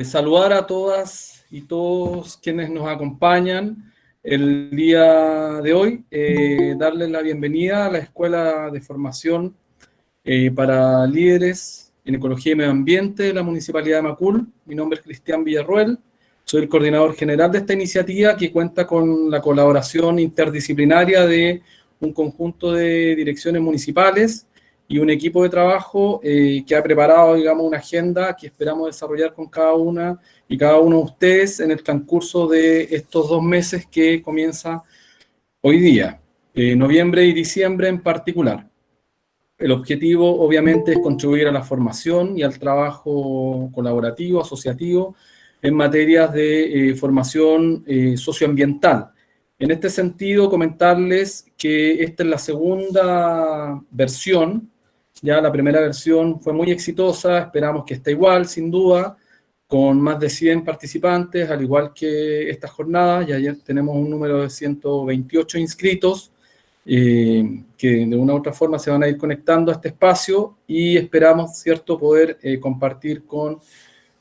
Saludar a todas y todos quienes nos acompañan el día de hoy, darles la bienvenida a la Escuela de Formación para Líderes en Ecología y Medio Ambiente de la Municipalidad de Macul. Mi nombre es Cristian Villarroel, soy el coordinador general de esta iniciativa que cuenta con la colaboración interdisciplinaria de un conjunto de direcciones municipales y un equipo de trabajo que ha preparado, digamos, una agenda que esperamos desarrollar con cada una y cada uno de ustedes en el transcurso de estos 2 meses que comienza hoy día, noviembre y diciembre en particular. El objetivo, obviamente, es contribuir a la formación y al trabajo colaborativo, asociativo, en materias de formación socioambiental. En este sentido, comentarles que esta es la segunda versión. Ya la primera versión fue muy exitosa, esperamos que esté igual, sin duda, con más de 100 participantes, al igual que esta jornada. Ya tenemos un número de 128 inscritos, que de una u otra forma se van a ir conectando a este espacio y esperamos, ¿cierto?, poder compartir con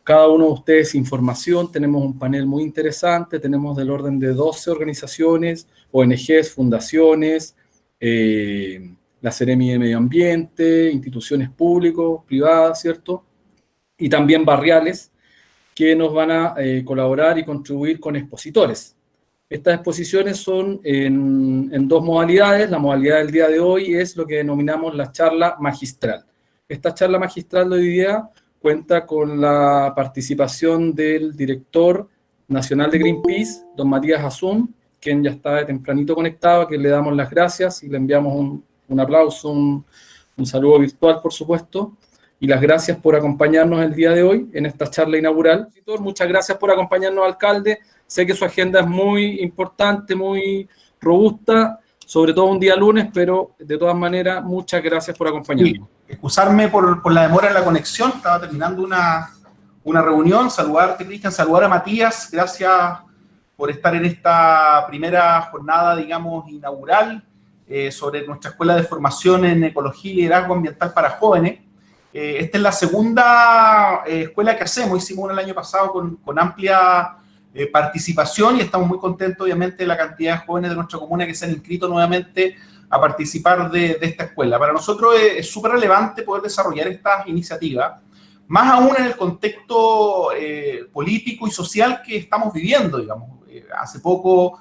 cada uno de ustedes información. Tenemos un panel muy interesante, tenemos del orden de 12 organizaciones, ONGs, fundaciones, la Seremi de Medio Ambiente, instituciones públicas, privadas, ¿cierto? Y también barriales que nos van a colaborar y contribuir con expositores. Estas exposiciones son en 2 modalidades. La modalidad del día de hoy es lo que denominamos la charla magistral. Esta charla magistral de hoy día cuenta con la participación del director nacional de Greenpeace, don Matías Azum, quien ya está de tempranito conectado, a quien le damos las gracias y le enviamos un aplauso, un saludo virtual, por supuesto, y las gracias por acompañarnos el día de hoy en esta charla inaugural. Muchas gracias por acompañarnos, alcalde. Sé que su agenda es muy importante, muy robusta, sobre todo un día lunes, pero de todas maneras, muchas gracias por acompañarnos. Sí, excusarme por la demora en la conexión, estaba terminando una reunión. Saludarte, Cristian, saludar a Matías, gracias por estar en esta primera jornada, digamos, inaugural, sobre nuestra escuela de formación en ecología y liderazgo ambiental para jóvenes. Esta es la segunda escuela que hacemos, hicimos una el año pasado con amplia participación y estamos muy contentos, obviamente, de la cantidad de jóvenes de nuestra comuna que se han inscrito nuevamente a participar de esta escuela. Para nosotros es súper relevante poder desarrollar estas iniciativas, más aún en el contexto político y social que estamos viviendo, digamos. Hace poco,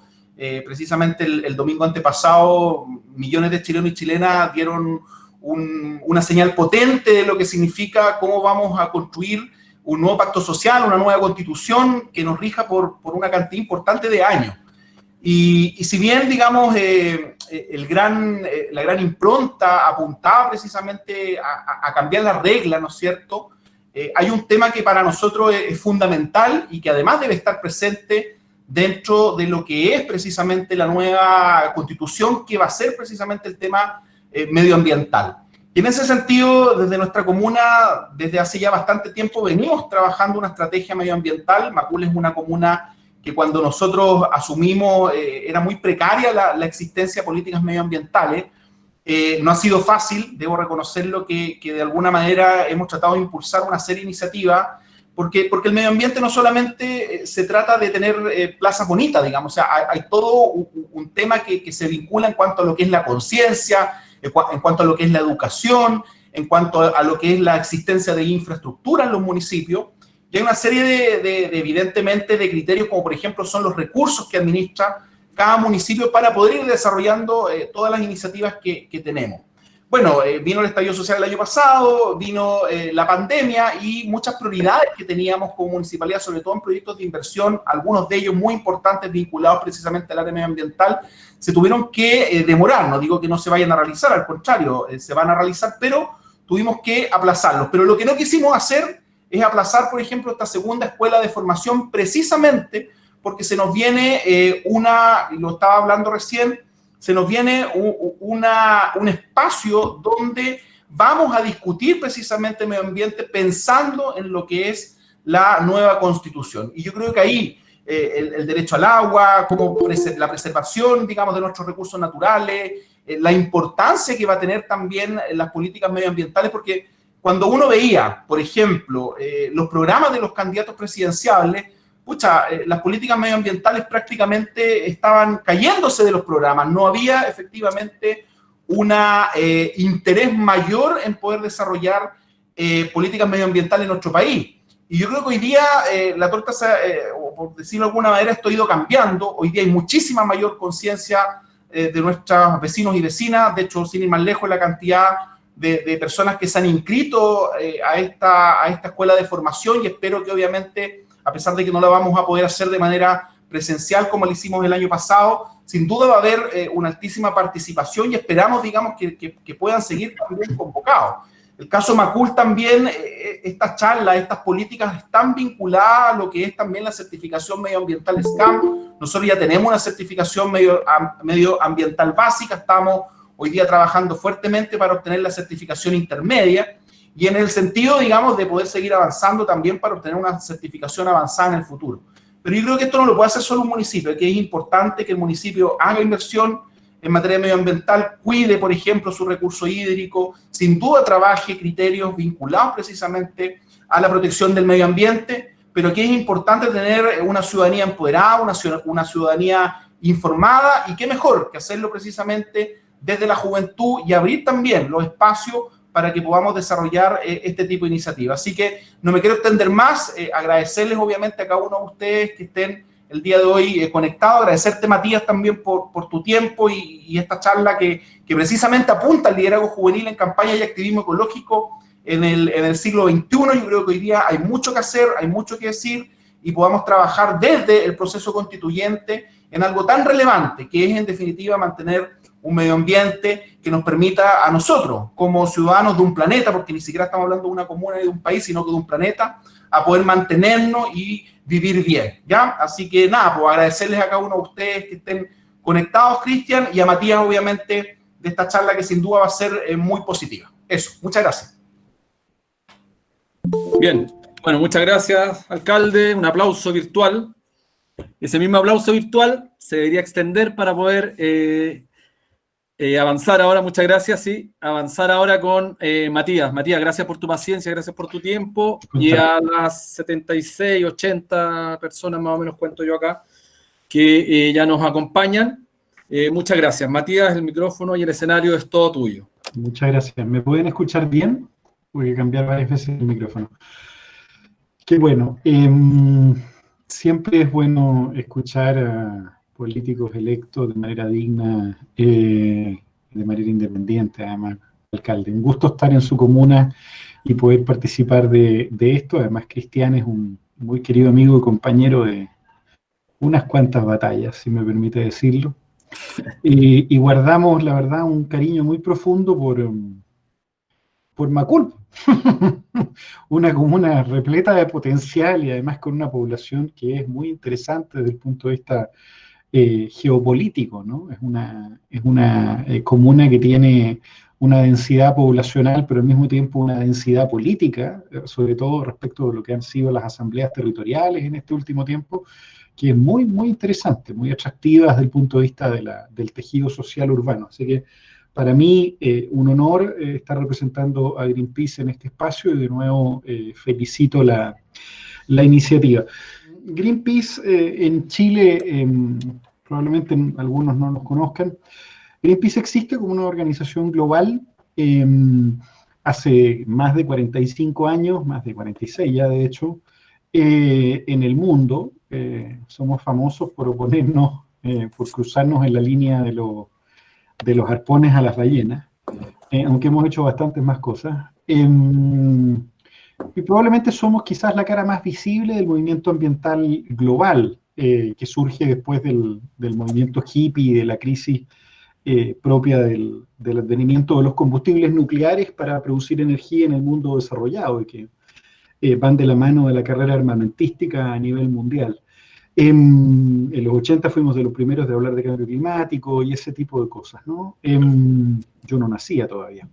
precisamente el domingo antepasado, millones de chilenos y chilenas dieron una señal potente de lo que significa cómo vamos a construir un nuevo pacto social, una nueva constitución que nos rija por una cantidad importante de años. Y si bien, digamos, la gran impronta apuntaba precisamente a cambiar las reglas, ¿no es cierto? Hay un tema que para nosotros es fundamental y que además debe estar presente dentro de lo que es precisamente la nueva constitución, que va a ser precisamente el tema medioambiental. Y en ese sentido, desde nuestra comuna, desde hace ya bastante tiempo, venimos trabajando una estrategia medioambiental. Macul es una comuna que cuando nosotros asumimos era muy precaria la existencia de políticas medioambientales. No ha sido fácil, debo reconocerlo, que de alguna manera hemos tratado de impulsar una serie de iniciativas, porque el medio ambiente no solamente se trata de tener plazas bonitas, digamos, o sea, hay todo un tema que se vincula en cuanto a lo que es la conciencia, en cuanto a lo que es la educación, en cuanto a lo que es la existencia de infraestructura en los municipios. Y hay una serie evidentemente, de criterios, como por ejemplo son los recursos que administra cada municipio para poder ir desarrollando todas las iniciativas que tenemos. Bueno, vino el estallido social el año pasado, vino la pandemia y muchas prioridades que teníamos como municipalidad, sobre todo en proyectos de inversión, algunos de ellos muy importantes vinculados precisamente al área medioambiental, se tuvieron que demorar. No digo que no se vayan a realizar, al contrario, se van a realizar, pero tuvimos que aplazarlos. Pero lo que no quisimos hacer es aplazar, por ejemplo, esta segunda escuela de formación, precisamente porque se nos viene lo estaba hablando recién, se nos viene un espacio donde vamos a discutir precisamente medio ambiente pensando en lo que es la nueva constitución. Y yo creo que ahí el derecho al agua, como la preservación, digamos, de nuestros recursos naturales, la importancia que va a tener también las políticas medioambientales, porque cuando uno veía, por ejemplo, los programas de los candidatos presidenciales, las políticas medioambientales prácticamente estaban cayéndose de los programas. No había efectivamente un interés mayor en poder desarrollar políticas medioambientales en nuestro país. Y yo creo que hoy día la torta, o por decirlo de alguna manera, esto ha ido cambiando. Hoy día hay muchísima mayor conciencia de nuestros vecinos y vecinas. De hecho, sin ir más lejos, la cantidad de personas que se han inscrito a esta escuela de formación, y espero que obviamente, a pesar de que no la vamos a poder hacer de manera presencial como lo hicimos el año pasado, sin duda va a haber una altísima participación y esperamos, digamos, que puedan seguir también convocados. El caso Macul también, estas charlas, estas políticas están vinculadas a lo que es también la certificación medioambiental SCAM. Nosotros ya tenemos una certificación medioambiental básica, estamos hoy día trabajando fuertemente para obtener la certificación intermedia y en el sentido, digamos, de poder seguir avanzando también para obtener una certificación avanzada en el futuro. Pero yo creo que esto no lo puede hacer solo un municipio, que es importante que el municipio haga inversión en materia medioambiental, cuide, por ejemplo, su recurso hídrico, sin duda trabaje criterios vinculados precisamente a la protección del medio ambiente, pero que es importante tener una ciudadanía empoderada, una ciudadanía informada, y qué mejor que hacerlo precisamente desde la juventud y abrir también los espacios para que podamos desarrollar este tipo de iniciativas. Así que no me quiero extender más, agradecerles obviamente a cada uno de ustedes que estén el día de hoy conectado, agradecerte, Matías, también por tu tiempo y esta charla que precisamente apunta al liderazgo juvenil en campaña y activismo ecológico en el siglo XXI. Yo creo que hoy día hay mucho que hacer, hay mucho que decir y podamos trabajar desde el proceso constituyente en algo tan relevante que es en definitiva mantener un medio ambiente que nos permita a nosotros, como ciudadanos de un planeta, porque ni siquiera estamos hablando de una comuna y de un país, sino que de un planeta, a poder mantenernos y vivir bien, ¿ya? Así que nada, pues agradecerles a cada uno de ustedes que estén conectados, Cristian, y a Matías, obviamente, de esta charla que sin duda va a ser muy positiva. Eso, muchas gracias. Bien, bueno, muchas gracias, alcalde. Un aplauso virtual. Ese mismo aplauso virtual se debería extender para poder avanzar ahora, muchas gracias, sí, avanzar ahora con Matías. Matías, gracias por tu paciencia, gracias por tu tiempo, y a las 76, 80 personas más o menos cuento yo acá, que ya nos acompañan. Muchas gracias. Matías, el micrófono y el escenario es todo tuyo. Muchas gracias. ¿Me pueden escuchar bien? Voy a cambiar varias veces el micrófono. Qué bueno. Siempre es bueno escuchar a políticos electos de manera digna, de manera independiente, además, alcalde. Un gusto estar en su comuna y poder participar de esto. Además, Cristian es un muy querido amigo y compañero de unas cuantas batallas, si me permite decirlo. Y guardamos, la verdad, un cariño muy profundo por Macul. Una comuna repleta de potencial y además con una población que es muy interesante desde el punto de vista geopolítico, ¿no? Es una comuna que tiene una densidad poblacional, pero al mismo tiempo una densidad política, sobre todo respecto de lo que han sido las asambleas territoriales en este último tiempo, que es muy, muy interesante, muy atractiva desde el punto de vista del tejido social urbano. Así que para mí un honor estar representando a Greenpeace en este espacio y de nuevo felicito la iniciativa. Greenpeace en Chile, probablemente algunos no nos conozcan, Greenpeace existe como una organización global hace más de 45 años, más de 46 ya de hecho, en el mundo. Somos famosos por oponernos, por cruzarnos en la línea de los arpones a las ballenas, aunque hemos hecho bastantes más cosas. Y probablemente somos quizás la cara más visible del movimiento ambiental global, que surge después del movimiento hippie y de la crisis propia del advenimiento de los combustibles nucleares para producir energía en el mundo desarrollado, y que van de la mano de la carrera armamentística a nivel mundial. En los 80 fuimos de los primeros de hablar de cambio climático y ese tipo de cosas, ¿no? Yo no nacía todavía.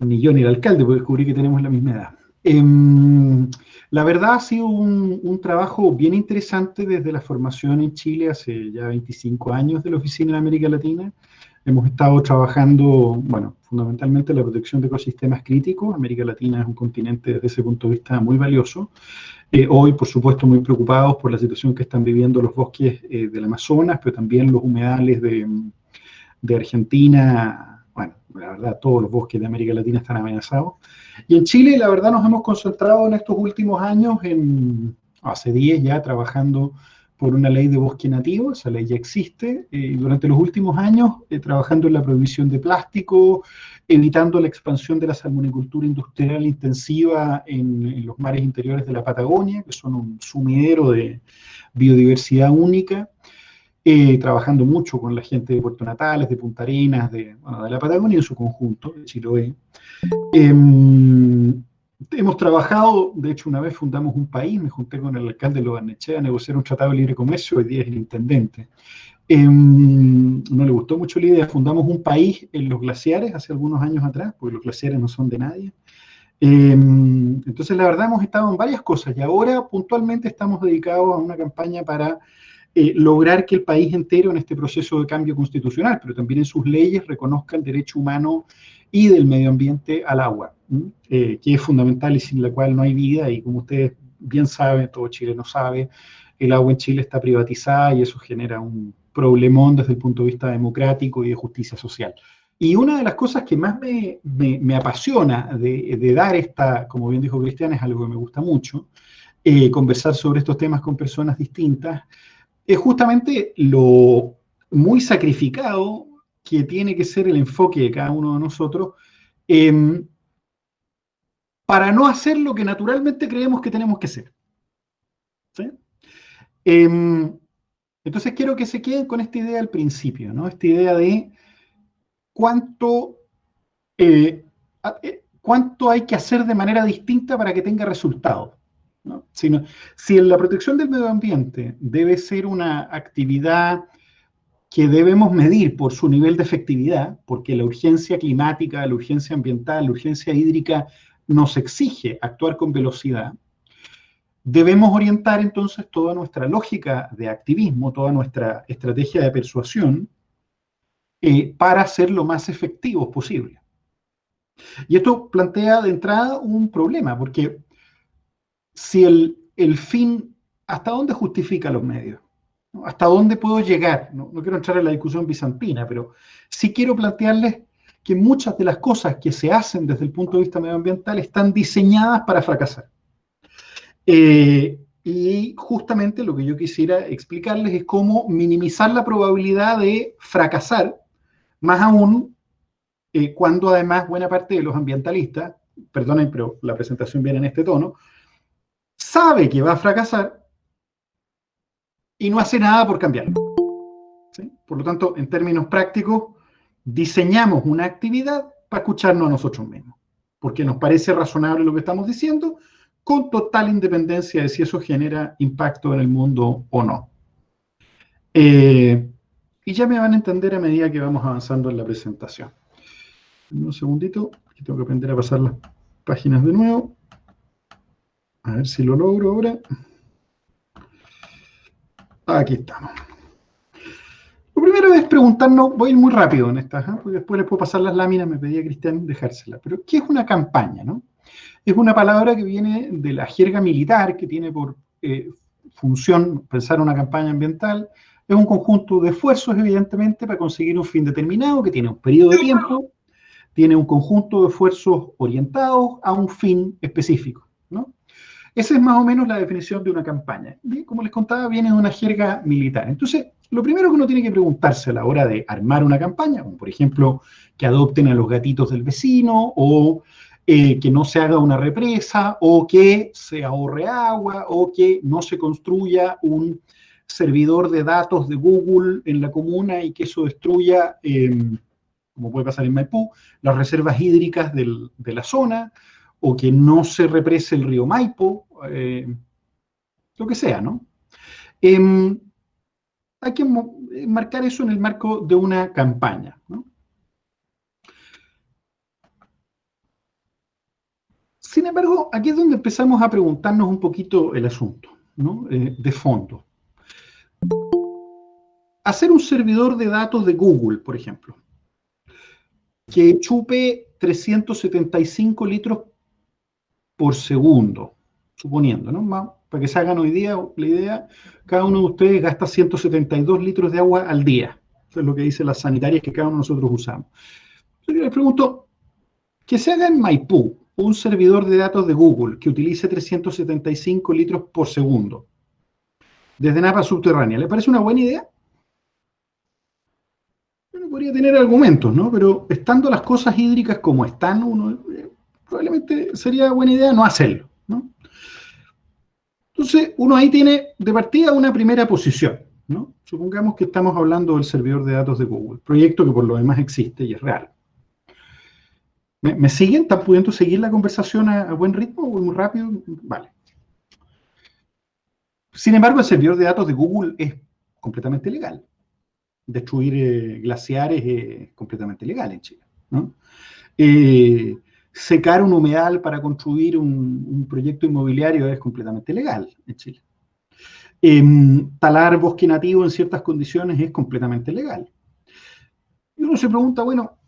Ni yo ni el alcalde, porque descubrí que tenemos la misma edad. La verdad ha sido un trabajo bien interesante desde la formación en Chile hace ya 25 años de la Oficina en América Latina, Hemos estado trabajando, bueno, fundamentalmente en la protección de ecosistemas críticos. América Latina es un continente desde ese punto de vista muy valioso. Hoy, por supuesto, muy preocupados por la situación que están viviendo los bosques del Amazonas, pero también los humedales de Argentina. Bueno, la verdad, todos los bosques de América Latina están amenazados. Y en Chile, la verdad, nos hemos concentrado en estos últimos años, hace 10 ya, trabajando por una ley de bosque nativo. Esa ley ya existe, y durante los últimos años trabajando en la prohibición de plástico, evitando la expansión de la salmonicultura industrial intensiva en los mares interiores de la Patagonia, que son un sumidero de biodiversidad única, trabajando mucho con la gente de Puerto Natales, de Punta Arenas, de la Patagonia en su conjunto, de Chiloé. Hemos trabajado, de hecho una vez fundamos un país, me junté con el alcalde de Lo Barnechea a negociar un tratado de libre comercio, hoy día es el intendente. No le gustó mucho la idea, fundamos un país en los glaciares hace algunos años atrás, porque los glaciares no son de nadie. Entonces la verdad hemos estado en varias cosas y ahora puntualmente estamos dedicados a una campaña para lograr que el país entero en este proceso de cambio constitucional, pero también en sus leyes, reconozca el derecho humano y del medio ambiente al agua, que es fundamental y sin la cual no hay vida, y como ustedes bien saben, todo Chile no sabe, el agua en Chile está privatizada y eso genera un problemón desde el punto de vista democrático y de justicia social. Y una de las cosas que más me apasiona de dar esta, como bien dijo Cristian, es algo que me gusta mucho, conversar sobre estos temas con personas distintas, es justamente lo muy sacrificado que tiene que ser el enfoque de cada uno de nosotros para no hacer lo que naturalmente creemos que tenemos que hacer. ¿Sí? Entonces quiero que se queden con esta idea al principio, ¿no? Esta idea de cuánto hay que hacer de manera distinta para que tenga resultados, ¿no? Si la protección del medio ambiente debe ser una actividad que debemos medir por su nivel de efectividad, porque la urgencia climática, la urgencia ambiental, la urgencia hídrica nos exige actuar con velocidad, debemos orientar entonces toda nuestra lógica de activismo, toda nuestra estrategia de persuasión para ser lo más efectivos posible. Y esto plantea de entrada un problema, porque si el fin, ¿hasta dónde justifica los medios? ¿Hasta dónde puedo llegar? No quiero entrar en la discusión bizantina, pero sí quiero plantearles que muchas de las cosas que se hacen desde el punto de vista medioambiental están diseñadas para fracasar. Y justamente lo que yo quisiera explicarles es cómo minimizar la probabilidad de fracasar, más aún cuando además buena parte de los ambientalistas, perdonen, pero la presentación viene en este tono, sabe que va a fracasar y no hace nada por cambiarlo. ¿Sí? Por lo tanto, en términos prácticos, diseñamos una actividad para escucharnos a nosotros mismos, porque nos parece razonable lo que estamos diciendo, con total independencia de si eso genera impacto en el mundo o no. Y ya me van a entender a medida que vamos avanzando en la presentación. Un segundito, aquí tengo que aprender a pasar las páginas de nuevo. A ver si lo logro ahora. Aquí estamos. Lo primero es preguntarnos, voy a ir muy rápido en esta, porque después les puedo pasar las láminas, me pedía Cristian dejárselas. Pero, ¿qué es una campaña, no? Es una palabra que viene de la jerga militar, que tiene por función pensar una campaña ambiental. Es un conjunto de esfuerzos, evidentemente, para conseguir un fin determinado, que tiene un periodo de tiempo, tiene un conjunto de esfuerzos orientados a un fin específico, ¿no? Esa es más o menos la definición de una campaña. Y como les contaba, viene de una jerga militar. Entonces, lo primero que uno tiene que preguntarse a la hora de armar una campaña, como por ejemplo, que adopten a los gatitos del vecino, o que no se haga una represa, o que se ahorre agua, o que no se construya un servidor de datos de Google en la comuna y que eso destruya, como puede pasar en Maipú, las reservas hídricas de la zona, o que no se represe el río Maipo, lo que sea, ¿no? Hay que marcar eso en el marco de una campaña, ¿no? Sin embargo, aquí es donde empezamos a preguntarnos un poquito el asunto, ¿no? De fondo. Hacer un servidor de datos de Google, por ejemplo, que chupe 375 litros por segundo, suponiendo, ¿no? Para que se hagan hoy día la idea, cada uno de ustedes gasta 172 litros de agua al día. Eso es lo que dicen las sanitarias que cada uno de nosotros usamos. Entonces yo les pregunto, que se haga en Maipú un servidor de datos de Google que utilice 375 litros por segundo desde napa subterránea, ¿le parece una buena idea? Bueno, podría tener argumentos, ¿no? Pero estando las cosas hídricas como están, probablemente sería buena idea no hacerlo, ¿no? Entonces, uno ahí tiene de partida una primera posición, ¿no? Supongamos que estamos hablando del servidor de datos de Google, proyecto que por lo demás existe y es real. ¿Me siguen? ¿Están pudiendo seguir la conversación a buen ritmo o muy rápido? Vale. Sin embargo, el servidor de datos de Google es completamente legal. Destruir glaciares es completamente legal en Chile, ¿no? Secar un humedal para construir un proyecto inmobiliario es completamente legal en Chile. Talar bosque nativo en ciertas condiciones es completamente legal. Y uno se pregunta, bueno,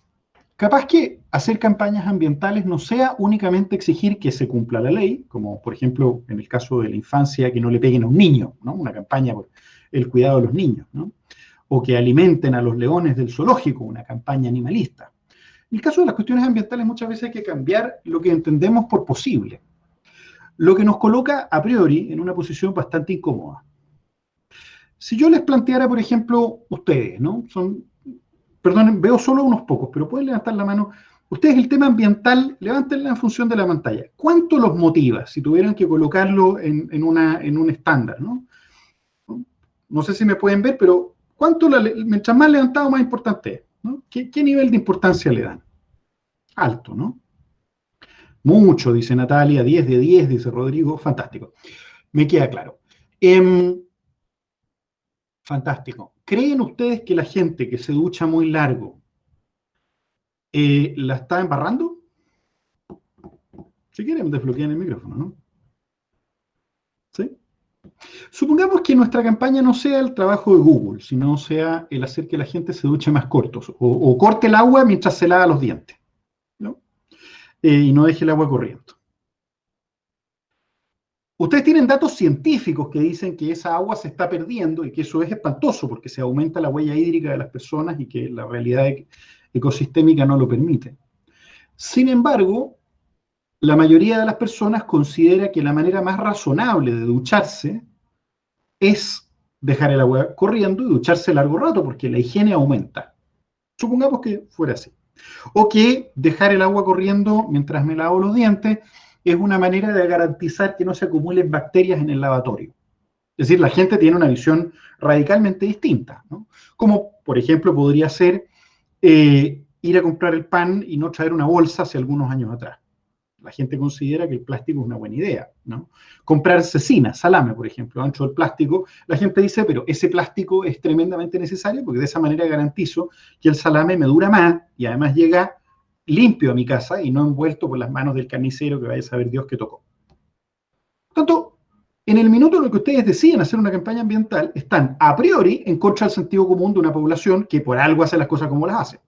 capaz que hacer campañas ambientales no sea únicamente exigir que se cumpla la ley, como por ejemplo en el caso de la infancia, que no le peguen a un niño, ¿no? Una campaña por el cuidado de los niños, ¿no? O que alimenten a los leones del zoológico, una campaña animalista. En el caso de las cuestiones ambientales muchas veces hay que cambiar lo que entendemos por posible, lo que nos coloca a priori en una posición bastante incómoda. Si yo les planteara, por ejemplo, ustedes, ¿no? Perdonen, veo solo unos pocos, pero pueden levantar la mano. Ustedes el tema ambiental, levántenla en función de la pantalla. ¿Cuánto los motiva si tuvieran que colocarlo en un estándar, ¿no? No sé si me pueden ver, pero mientras más levantado, más importante es, ¿no? ¿Qué nivel de importancia le dan? Alto, ¿no? Mucho, dice Natalia, 10 de 10, dice Rodrigo, fantástico. Me queda claro. Fantástico. ¿Creen ustedes que la gente que se ducha muy largo la está embarrando? Si quieren, desbloquean el micrófono, ¿no? ¿Sí? Supongamos que nuestra campaña no sea el trabajo de Google, sino sea el hacer que la gente se duche más cortos, o corte el agua mientras se lava los dientes, ¿no? Y no deje el agua corriendo. Ustedes tienen datos científicos que dicen que esa agua se está perdiendo y que eso es espantoso porque se aumenta la huella hídrica de las personas y que la realidad ecosistémica no lo permite. Sin embargo, la mayoría de las personas considera que la manera más razonable de ducharse es dejar el agua corriendo y ducharse largo rato porque la higiene aumenta. Supongamos que fuera así. O que dejar el agua corriendo mientras me lavo los dientes es una manera de garantizar que no se acumulen bacterias en el lavatorio. Es decir, la gente tiene una visión radicalmente distinta, ¿no? Como, por ejemplo, podría ser ir a comprar el pan y no traer una bolsa hace algunos años atrás. La gente considera que el plástico es una buena idea, ¿no? Comprar cecina, salame, por ejemplo, ancho del plástico, la gente dice, pero ese plástico es tremendamente necesario porque de esa manera garantizo que el salame me dura más y además llega limpio a mi casa y no envuelto por las manos del carnicero que vaya a saber Dios que tocó. Por tanto, en el minuto en el que ustedes deciden hacer una campaña ambiental, están a priori en contra del sentido común de una población que por algo hace las cosas como las hace.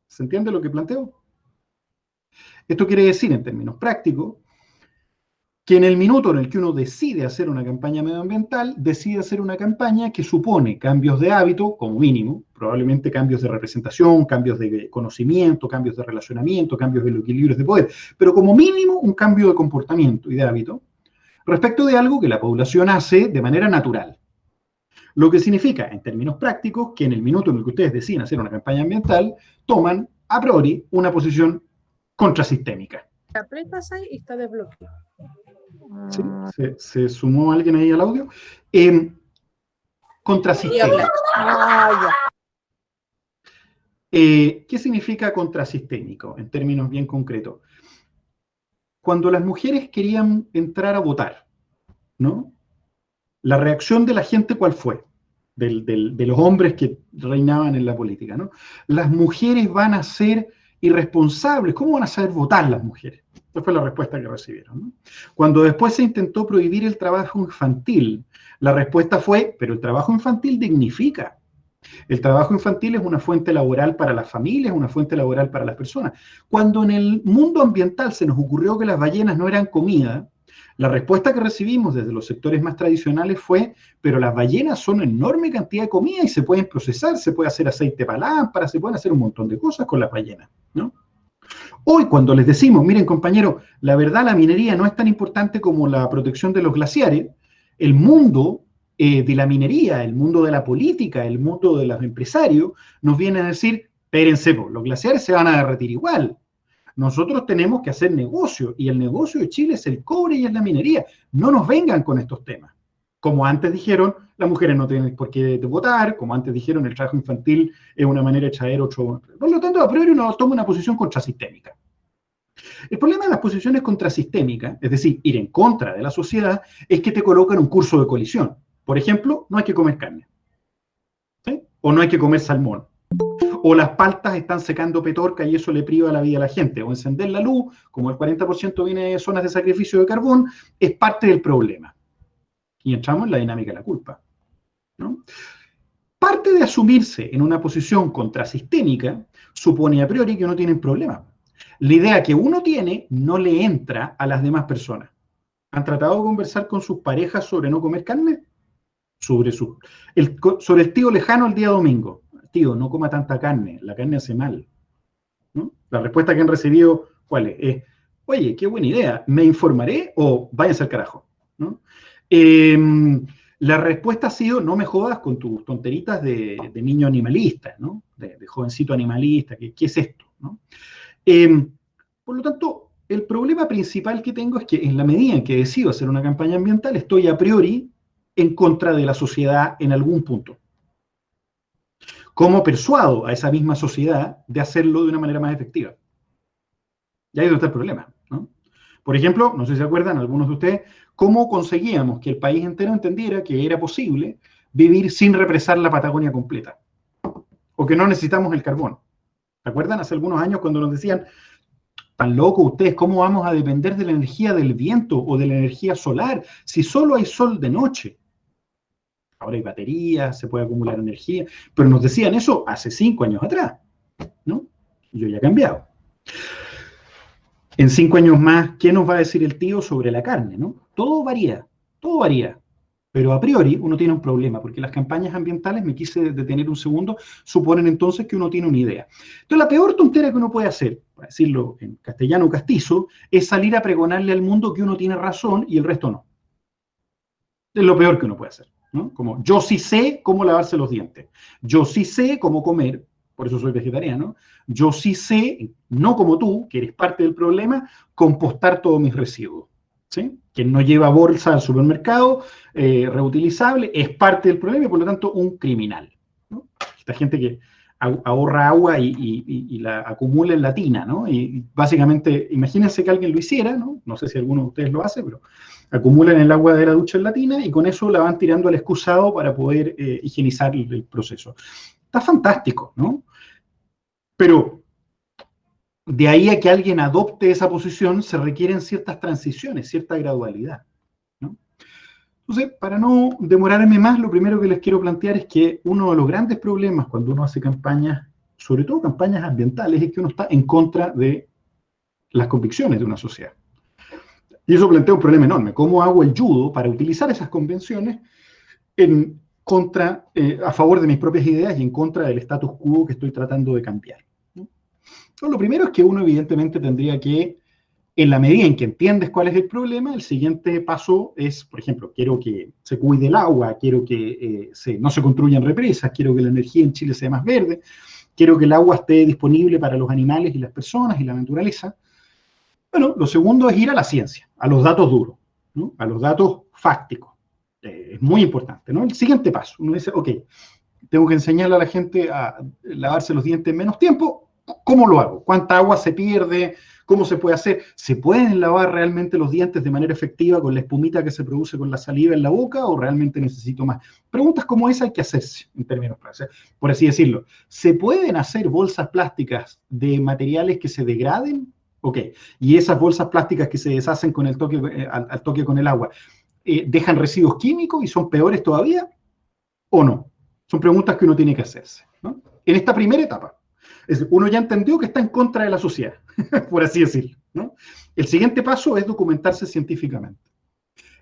¿Se entiende lo que planteo? Esto quiere decir, en términos prácticos, que en el minuto en el que uno decide hacer una campaña medioambiental, decide hacer una campaña que supone cambios de hábito, como mínimo, probablemente cambios de representación, cambios de conocimiento, cambios de relacionamiento, cambios de los equilibrios de poder, pero como mínimo un cambio de comportamiento y de hábito respecto de algo que la población hace de manera natural. Lo que significa, en términos prácticos, que en el minuto en el que ustedes deciden hacer una campaña ambiental, toman a priori una posición contrasistémica. Aprietas ahí y está desbloqueado. ¿Sí? ¿Se sumó alguien ahí al audio? Contrasistémica. ¿Qué significa contrasistémico en términos bien concretos? Cuando las mujeres querían entrar a votar, ¿no? La reacción de la gente, ¿cuál fue? De los hombres que reinaban en la política, ¿no? Las mujeres van a ser irresponsables. ¿Cómo van a saber votar las mujeres? Esa fue la respuesta que recibieron, ¿no? Cuando después se intentó prohibir el trabajo infantil, la respuesta fue, pero el trabajo infantil dignifica. El trabajo infantil es una fuente laboral para las familias, una fuente laboral para las personas. Cuando en el mundo ambiental se nos ocurrió que las ballenas no eran comida, la respuesta que recibimos desde los sectores más tradicionales fue, pero las ballenas son una enorme cantidad de comida y se pueden procesar, se puede hacer aceite para lámparas, se pueden hacer un montón de cosas con las ballenas, ¿no? Hoy cuando les decimos, miren compañeros, la verdad la minería no es tan importante como la protección de los glaciares, el mundo de la minería, el mundo de la política, el mundo de los empresarios, nos vienen a decir, espérense, los glaciares se van a derretir igual. Nosotros tenemos que hacer negocio, y el negocio de Chile es el cobre y es la minería. No nos vengan con estos temas. Como antes dijeron, las mujeres no tienen por qué votar, como antes dijeron, el trabajo infantil es una manera de traer otro... Por lo tanto, a priori uno toma una posición contrasistémica. El problema de las posiciones contrasistémicas, es decir, ir en contra de la sociedad, es que te colocan un curso de colisión. Por ejemplo, no hay que comer carne, ¿sí? O no hay que comer salmón. O las paltas están secando petorca y eso le priva la vida a la gente. O encender la luz, como el 40% viene de zonas de sacrificio de carbón, es parte del problema. Y entramos en la dinámica de la culpa, ¿no? Parte de asumirse en una posición contrasistémica supone a priori que uno tiene un problema. La idea que uno tiene no le entra a las demás personas. ¿Han tratado de conversar con sus parejas sobre no comer carne? Sobre el tío lejano el día domingo. Tío, no coma tanta carne, la carne hace mal, ¿no? La respuesta que han recibido, ¿cuál es? Oye, qué buena idea, ¿me informaré o váyanse al carajo, ¿no? La respuesta ha sido, no me jodas con tus tonteritas de niño animalista, ¿no? De jovencito animalista, ¿qué es esto, ¿no? Por lo tanto, el problema principal que tengo es que en la medida en que decido hacer una campaña ambiental, estoy a priori en contra de la sociedad en algún punto. ¿Cómo persuado a esa misma sociedad de hacerlo de una manera más efectiva? Y ahí es donde está el problema, ¿no? Por ejemplo, no sé si se acuerdan algunos de ustedes, cómo conseguíamos que el país entero entendiera que era posible vivir sin represar la Patagonia completa, o que no necesitamos el carbón. ¿Se acuerdan? Hace algunos años cuando nos decían, tan locos ustedes, ¿cómo vamos a depender de la energía del viento o de la energía solar si solo hay sol de noche? Ahora hay baterías, se puede acumular energía, pero nos decían eso hace 5 años atrás, ¿no? Y yo ya he cambiado. En 5 años más, ¿qué nos va a decir el tío sobre la carne, no? Todo varía, pero a priori uno tiene un problema, porque las campañas ambientales, me quise detener un segundo, suponen entonces que uno tiene una idea. Entonces la peor tontera que uno puede hacer, para decirlo en castellano castizo, es salir a pregonarle al mundo que uno tiene razón y el resto no. Es lo peor que uno puede hacer, ¿no? Como yo sí sé cómo lavarse los dientes, yo sí sé cómo comer, por eso soy vegetariano, yo sí sé, no como tú, que eres parte del problema, compostar todos mis residuos, ¿sí? Quien no lleva bolsa al supermercado, reutilizable, es parte del problema y por lo tanto un criminal, ¿no? Esta gente que ahorra agua y la acumula en la tina, ¿no? Y básicamente, imagínense que alguien lo hiciera, ¿no? No sé si alguno de ustedes lo hace, pero acumulan el agua de la ducha en la tina y con eso la van tirando al excusado para poder higienizar el proceso. Está fantástico, ¿no? Pero de ahí a que alguien adopte esa posición se requieren ciertas transiciones, cierta gradualidad, ¿no? Entonces, para no demorarme más, lo primero que les quiero plantear es que uno de los grandes problemas cuando uno hace campañas, sobre todo campañas ambientales, es que uno está en contra de las convicciones de una sociedad. Y eso plantea un problema enorme. ¿Cómo hago el judo para utilizar esas convenciones en contra, a favor de mis propias ideas y en contra del status quo que estoy tratando de cambiar, ¿no? Entonces, lo primero es que uno evidentemente tendría que, en la medida en que entiendes cuál es el problema, el siguiente paso es, por ejemplo, quiero que se cuide el agua, quiero que no se construyan represas, quiero que la energía en Chile sea más verde, quiero que el agua esté disponible para los animales y las personas y la naturaleza. Bueno, lo segundo es ir a la ciencia, a los datos duros, ¿no? A los datos fácticos. Es muy importante, ¿no? El siguiente paso, uno dice, ok, tengo que enseñarle a la gente a lavarse los dientes en menos tiempo, ¿cómo lo hago? ¿Cuánta agua se pierde? ¿Cómo se puede hacer? ¿Se pueden lavar realmente los dientes de manera efectiva con la espumita que se produce con la saliva en la boca o realmente necesito más? Preguntas como esa hay que hacerse en términos prácticos, por así decirlo. ¿Se pueden hacer bolsas plásticas de materiales que se degraden? Ok, y esas bolsas plásticas que se deshacen con el toque, al toque con el agua, ¿dejan residuos químicos y son peores todavía o no? Son preguntas que uno tiene que hacerse, ¿no? En esta primera etapa. Es decir, uno ya entendió que está en contra de la sociedad, por así decirlo, ¿no? El siguiente paso es documentarse científicamente.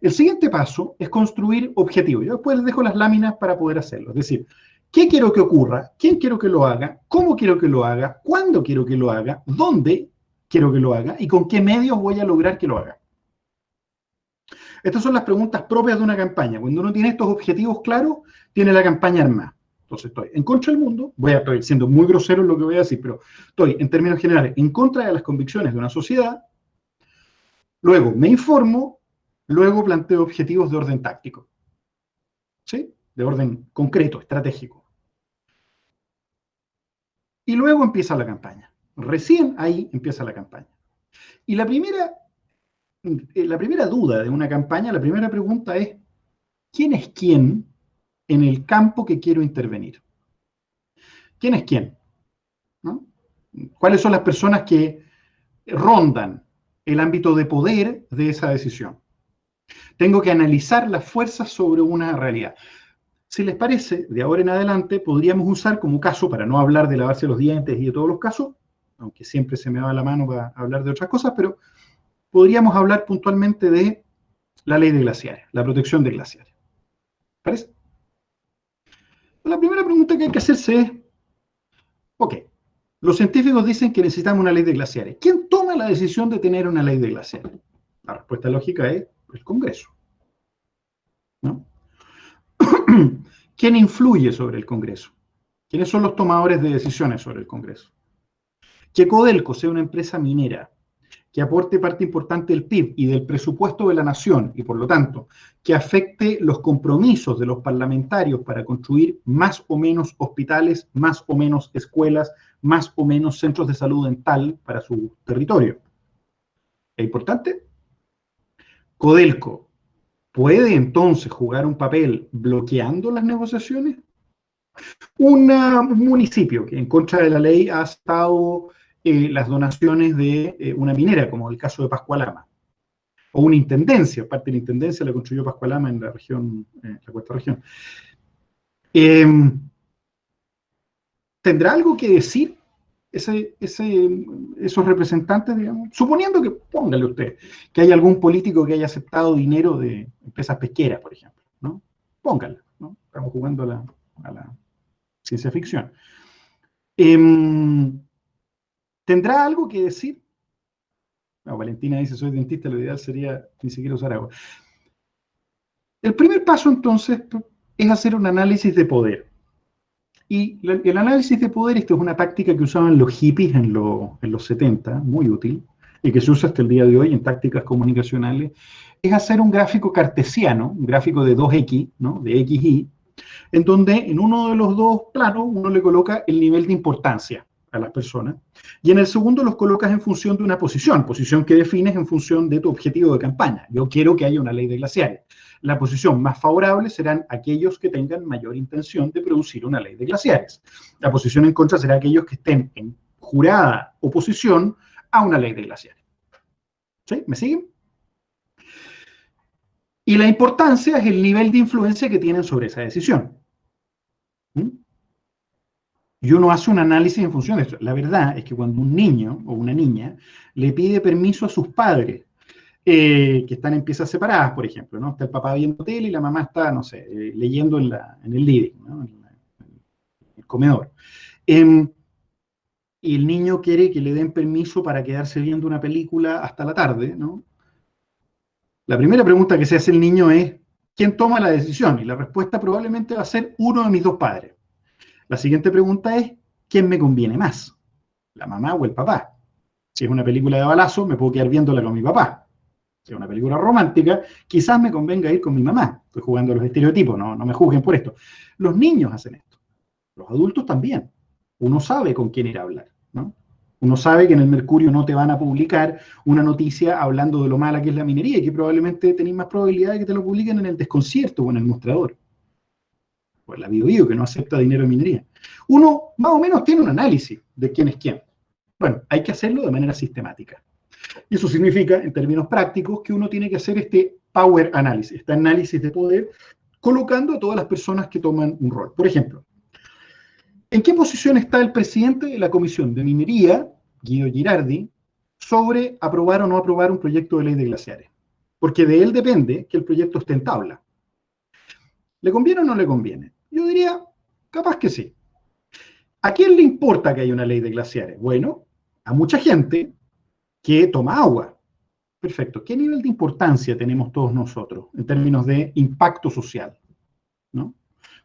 El siguiente paso es construir objetivos. Yo después les dejo las láminas para poder hacerlo. Es decir, ¿qué quiero que ocurra? ¿Quién quiero que lo haga? ¿Cómo quiero que lo haga? ¿Cuándo quiero que lo haga? ¿Dónde quiero que lo haga? ¿Y con qué medios voy a lograr que lo haga? Estas son las preguntas propias de una campaña. Cuando uno tiene estos objetivos claros, tiene la campaña armada. Entonces estoy en contra del mundo, estoy siendo muy grosero en lo que voy a decir, pero estoy, en términos generales, en contra de las convicciones de una sociedad. Luego me informo, luego planteo objetivos de orden táctico, ¿sí? De orden concreto, estratégico. Y luego empieza la campaña. Recién ahí empieza la campaña. Y la primera duda de una campaña, la primera pregunta es, ¿quién es quién en el campo que quiero intervenir? ¿Quién es quién? ¿No? ¿Cuáles son las personas que rondan el ámbito de poder de esa decisión? Tengo que analizar las fuerzas sobre una realidad. Si les parece, de ahora en adelante podríamos usar como caso, para no hablar de lavarse los dientes y de todos los casos, aunque siempre se me va la mano para hablar de otras cosas, pero podríamos hablar puntualmente de la ley de glaciares, la protección de glaciares. ¿Parece? La primera pregunta que hay que hacerse es, ok, los científicos dicen que necesitamos una ley de glaciares. ¿Quién toma la decisión de tener una ley de glaciares? La respuesta lógica es el Congreso, ¿no? ¿Quién influye sobre el Congreso? ¿Quiénes son los tomadores de decisiones sobre el Congreso? Que Codelco sea una empresa minera que aporte parte importante del PIB y del presupuesto de la nación, y por lo tanto, que afecte los compromisos de los parlamentarios para construir más o menos hospitales, más o menos escuelas, más o menos centros de salud dental para su territorio. ¿Es importante? Codelco ¿puede entonces jugar un papel bloqueando las negociaciones? Un municipio que en contra de la ley ha estado las donaciones de una minera, como el caso de Pascualama, o una intendencia, parte de la intendencia la construyó Pascualama en la región, la cuarta región. ¿Tendrá algo que decir esos representantes, digamos? Suponiendo que, póngale usted, que hay algún político que haya aceptado dinero de empresas pesqueras, por ejemplo, ¿no? Póngale, ¿no? Estamos jugando a la ciencia ficción. ¿Tendrá algo que decir? No, Valentina dice, soy dentista, lo ideal sería ni siquiera usar agua. El primer paso, entonces, es hacer un análisis de poder. Y el análisis de poder, esto es una táctica que usaban los hippies en los 70, muy útil, y que se usa hasta el día de hoy en tácticas comunicacionales, es hacer un gráfico cartesiano, un gráfico de 2X, ¿no? De XY, en donde en uno de los dos planos uno le coloca el nivel de importancia a las personas, y en el segundo los colocas en función de una posición que defines en función de tu objetivo de campaña. Yo quiero que haya una ley de glaciares. La posición más favorable serán aquellos que tengan mayor intención de producir una ley de glaciares. La posición en contra será aquellos que estén en jurada oposición a una ley de glaciares. ¿Sí? ¿Me siguen? Y la importancia es el nivel de influencia que tienen sobre esa decisión. ¿Mm? Y uno hace un análisis en función de esto. La verdad es que cuando un niño o una niña le pide permiso a sus padres, que están en piezas separadas, por ejemplo, ¿no? Está el papá viendo tele y la mamá está, no sé, leyendo en el living, ¿no? En el comedor. Y el niño quiere que le den permiso para quedarse viendo una película hasta la tarde, ¿no? La primera pregunta que se hace el niño es, ¿quién toma la decisión? Y la respuesta probablemente va a ser uno de mis dos padres. La siguiente pregunta es, ¿quién me conviene más? ¿La mamá o el papá? Si es una película de balazo, me puedo quedar viéndola con mi papá. Si es una película romántica, quizás me convenga ir con mi mamá. Estoy jugando a los estereotipos, no me juzguen por esto. Los niños hacen esto. Los adultos también. Uno sabe con quién ir a hablar, ¿no? Uno sabe que en el Mercurio no te van a publicar una noticia hablando de lo mala que es la minería y que probablemente tenéis más probabilidad de que te lo publiquen en el Desconcierto o en el Mostrador. Pues la Bio que no acepta dinero de minería. Uno más o menos tiene un análisis de quién es quién. Bueno, hay que hacerlo de manera sistemática. Y eso significa, en términos prácticos, que uno tiene que hacer este power analysis, este análisis de poder colocando a todas las personas que toman un rol. Por ejemplo, ¿en qué posición está el presidente de la Comisión de Minería, Guido Girardi, sobre aprobar o no aprobar un proyecto de ley de glaciares? Porque de él depende que el proyecto esté en tabla. ¿Le conviene o no le conviene? Yo diría, capaz que sí. ¿A quién le importa que haya una ley de glaciares? Bueno, a mucha gente que toma agua. Perfecto. ¿Qué nivel de importancia tenemos todos nosotros en términos de impacto social? ¿No?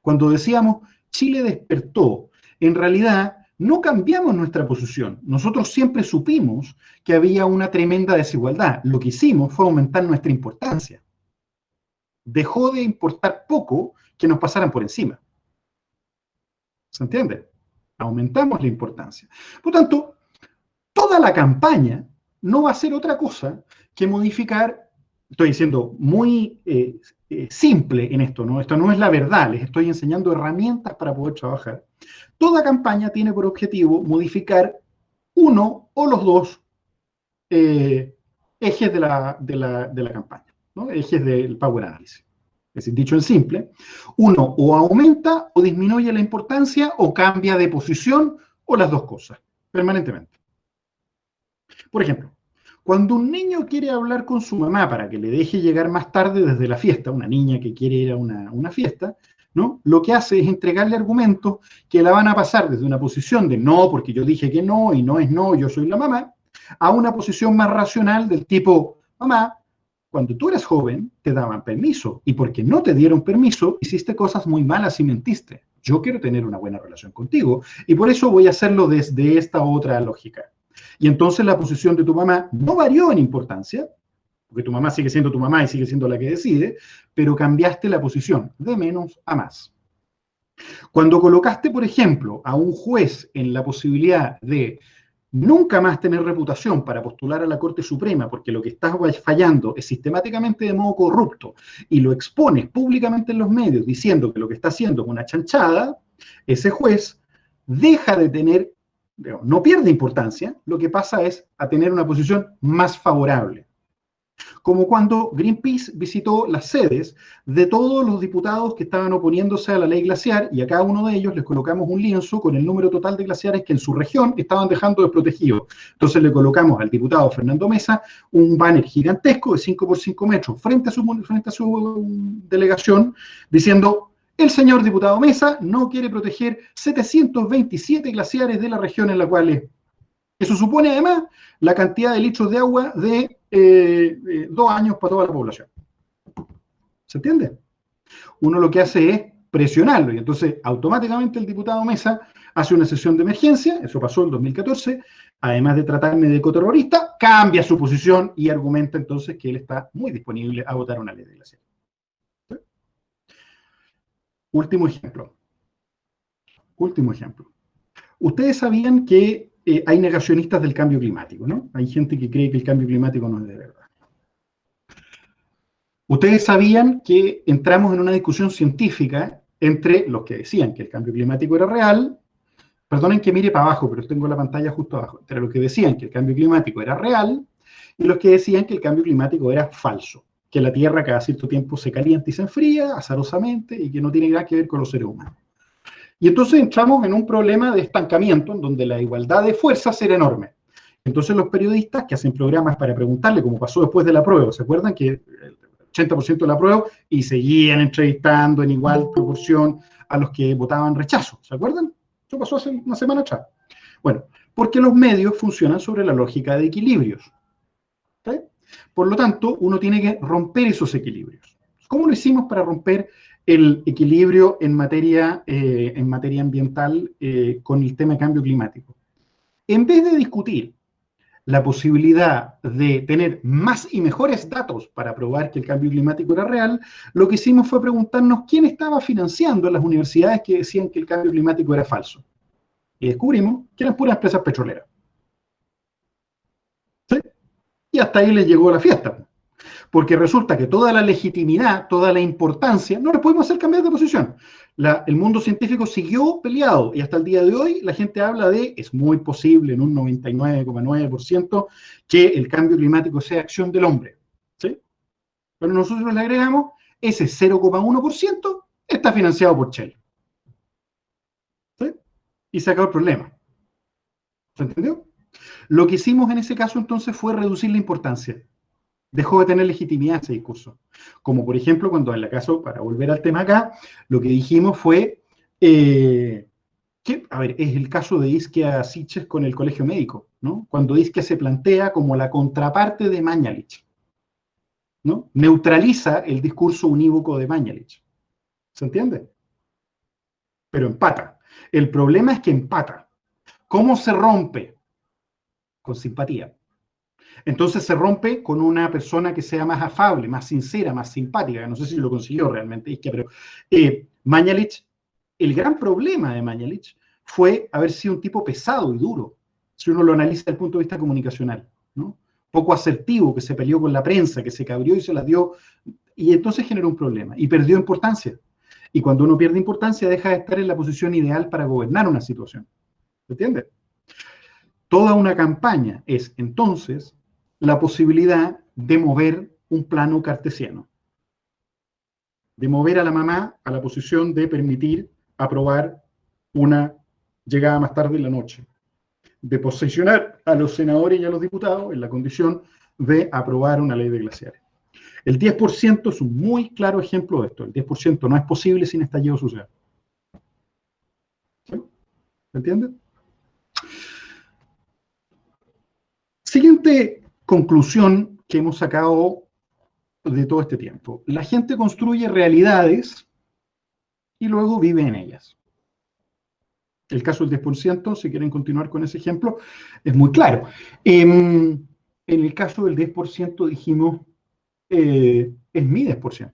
Cuando decíamos Chile despertó, en realidad no cambiamos nuestra posición. Nosotros siempre supimos que había una tremenda desigualdad. Lo que hicimos fue aumentar nuestra importancia. Dejó de importar poco que nos pasaran por encima. ¿Se entiende? Aumentamos la importancia. Por tanto, toda la campaña no va a ser otra cosa que modificar, estoy diciendo muy simple en esto, ¿no? Esto no es la verdad, les estoy enseñando herramientas para poder trabajar. Toda campaña tiene por objetivo modificar uno o los dos ejes de la campaña, ¿no? Ejes del Power Analysis. Es decir, dicho en simple, uno o aumenta o disminuye la importancia o cambia de posición o las dos cosas, permanentemente. Por ejemplo, cuando un niño quiere hablar con su mamá para que le deje llegar más tarde desde la fiesta, una niña que quiere ir a una fiesta, ¿no? Lo que hace es entregarle argumentos que la van a pasar desde una posición de no, porque yo dije que no, y no es no, yo soy la mamá, a una posición más racional del tipo, mamá, cuando tú eras joven te daban permiso, y porque no te dieron permiso, hiciste cosas muy malas y mentiste. Yo quiero tener una buena relación contigo, y por eso voy a hacerlo desde esta otra lógica. Y entonces la posición de tu mamá no varió en importancia, porque tu mamá sigue siendo tu mamá y sigue siendo la que decide, pero cambiaste la posición de menos a más. Cuando colocaste, por ejemplo, a un juez en la posibilidad de nunca más tener reputación para postular a la Corte Suprema, porque lo que estás fallando es sistemáticamente de modo corrupto, y lo expones públicamente en los medios diciendo que lo que está haciendo es una chanchada, ese juez deja de tener, no pierde importancia, lo que pasa es a tener una posición más favorable. Como cuando Greenpeace visitó las sedes de todos los diputados que estaban oponiéndose a la ley glaciar, y a cada uno de ellos les colocamos un lienzo con el número total de glaciares que en su región estaban dejando desprotegidos. Entonces le colocamos al diputado Fernando Mesa un banner gigantesco de 5 por 5 metros frente a su delegación, diciendo: el señor diputado Mesa no quiere proteger 727 glaciares de la región en la cual es. Eso supone además la cantidad de litros de agua de 2 años para toda la población. ¿Se entiende? Uno lo que hace es presionarlo, y entonces automáticamente el diputado Mesa hace una sesión de emergencia, eso pasó en 2014, además de tratarme de ecoterrorista, cambia su posición y argumenta entonces que él está muy disponible a votar una ley de glaciar. ¿Sí? Último ejemplo. Ustedes sabían que hay negacionistas del cambio climático, ¿no? Hay gente que cree que el cambio climático no es de verdad. Ustedes sabían que entramos en una discusión científica entre los que decían que el cambio climático era real, perdonen que mire para abajo, pero tengo la pantalla justo abajo, entre los que decían que el cambio climático era real y los que decían que el cambio climático era falso, que la Tierra cada cierto tiempo se calienta y se enfría azarosamente y que no tiene nada que ver con los seres humanos. Y entonces entramos en un problema de estancamiento en donde la igualdad de fuerzas era enorme. Entonces los periodistas que hacen programas para preguntarle, como pasó después de la prueba, ¿se acuerdan que el 80% de la prueba y seguían entrevistando en igual proporción a los que votaban rechazo? ¿Se acuerdan? Eso pasó hace una semana atrás. Bueno, porque los medios funcionan sobre la lógica de equilibrios. ¿Sí? Por lo tanto, uno tiene que romper esos equilibrios. ¿Cómo lo hicimos para romper el equilibrio en materia ambiental con el tema de cambio climático? En vez de discutir la posibilidad de tener más y mejores datos para probar que el cambio climático era real, lo que hicimos fue preguntarnos quién estaba financiando las universidades que decían que el cambio climático era falso. Y descubrimos que eran puras empresas petroleras. ¿Sí? Y hasta ahí les llegó la fiesta. Porque resulta que toda la legitimidad, toda la importancia, no les pudimos hacer cambiar de posición. El mundo científico siguió peleado y hasta el día de hoy la gente habla de, es muy posible en un 99,9% que el cambio climático sea acción del hombre. ¿Sí? Pero nosotros le agregamos, ese 0,1% está financiado por Shell. ¿Sí? Y se acabó el problema. ¿Se entendió? Lo que hicimos en ese caso entonces fue reducir la importancia. Dejó de tener legitimidad ese discurso. Como por ejemplo, cuando en el caso, para volver al tema acá, lo que dijimos fue que, a ver, es el caso de Isquia Siches con el colegio médico, ¿no? Cuando Isquia se plantea como la contraparte de Mañalich, ¿no? Neutraliza el discurso unívoco de Mañalich. ¿Se entiende? Pero empata. El problema es que empata. ¿Cómo se rompe? Con simpatía. Entonces se rompe con una persona que sea más afable, más sincera, más simpática. No sé si lo consiguió realmente Isquia, pero Mañalich, el gran problema de Mañalich fue haber sido un tipo pesado y duro, si uno lo analiza desde el punto de vista comunicacional, ¿no? Poco asertivo, que se peleó con la prensa, que se cabrió y se la dio, y entonces generó un problema, y perdió importancia. Y cuando uno pierde importancia, deja de estar en la posición ideal para gobernar una situación. ¿Se entiende? Toda una campaña es, entonces, la posibilidad de mover un plano cartesiano. De mover a la mamá a la posición de permitir aprobar una llegada más tarde en la noche. De posicionar a los senadores y a los diputados en la condición de aprobar una ley de glaciares. El 10% es un muy claro ejemplo de esto. El 10% no es posible sin estallido social. ¿Sí? ¿Se entiende? Siguiente conclusión que hemos sacado de todo este tiempo. La gente construye realidades y luego vive en ellas. El caso del 10%, si quieren continuar con ese ejemplo, es muy claro. En el caso del 10% dijimos, es mi 10%.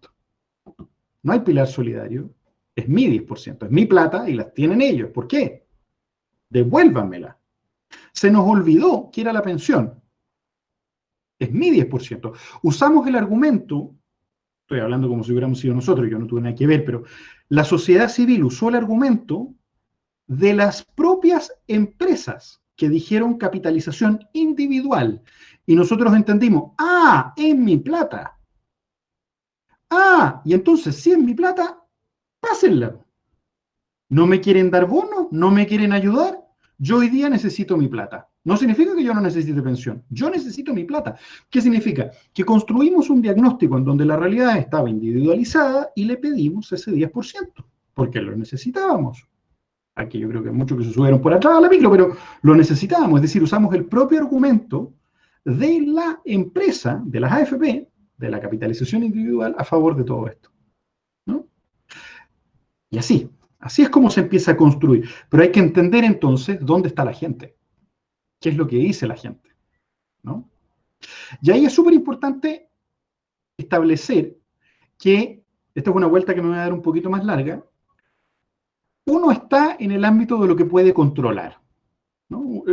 No hay pilar solidario, es mi 10%, es mi plata y las tienen ellos. ¿Por qué? Devuélvanmela. Se nos olvidó que era la pensión. Es mi 10%. Usamos el argumento, estoy hablando como si hubiéramos sido nosotros, yo no tuve nada que ver, pero la sociedad civil usó el argumento de las propias empresas que dijeron capitalización individual. Y nosotros entendimos, es mi plata. Y entonces, si es mi plata, pásenla. ¿No me quieren dar bono? ¿No me quieren ayudar? Yo hoy día necesito mi plata. No significa que yo no necesite pensión. Yo necesito mi plata. ¿Qué significa? Que construimos un diagnóstico en donde la realidad estaba individualizada y le pedimos ese 10%, porque lo necesitábamos. Aquí yo creo que muchos que se subieron por atrás a la micro, pero lo necesitábamos. Es decir, usamos el propio argumento de la empresa, de las AFP, de la capitalización individual, a favor de todo esto, ¿no? Y así es como se empieza a construir. Pero hay que entender entonces dónde está la gente. ¿Qué es lo que dice la gente? ¿No? Y ahí es súper importante establecer que, esta es una vuelta que me voy a dar un poquito más larga, uno está en el ámbito de lo que puede controlar, ¿no?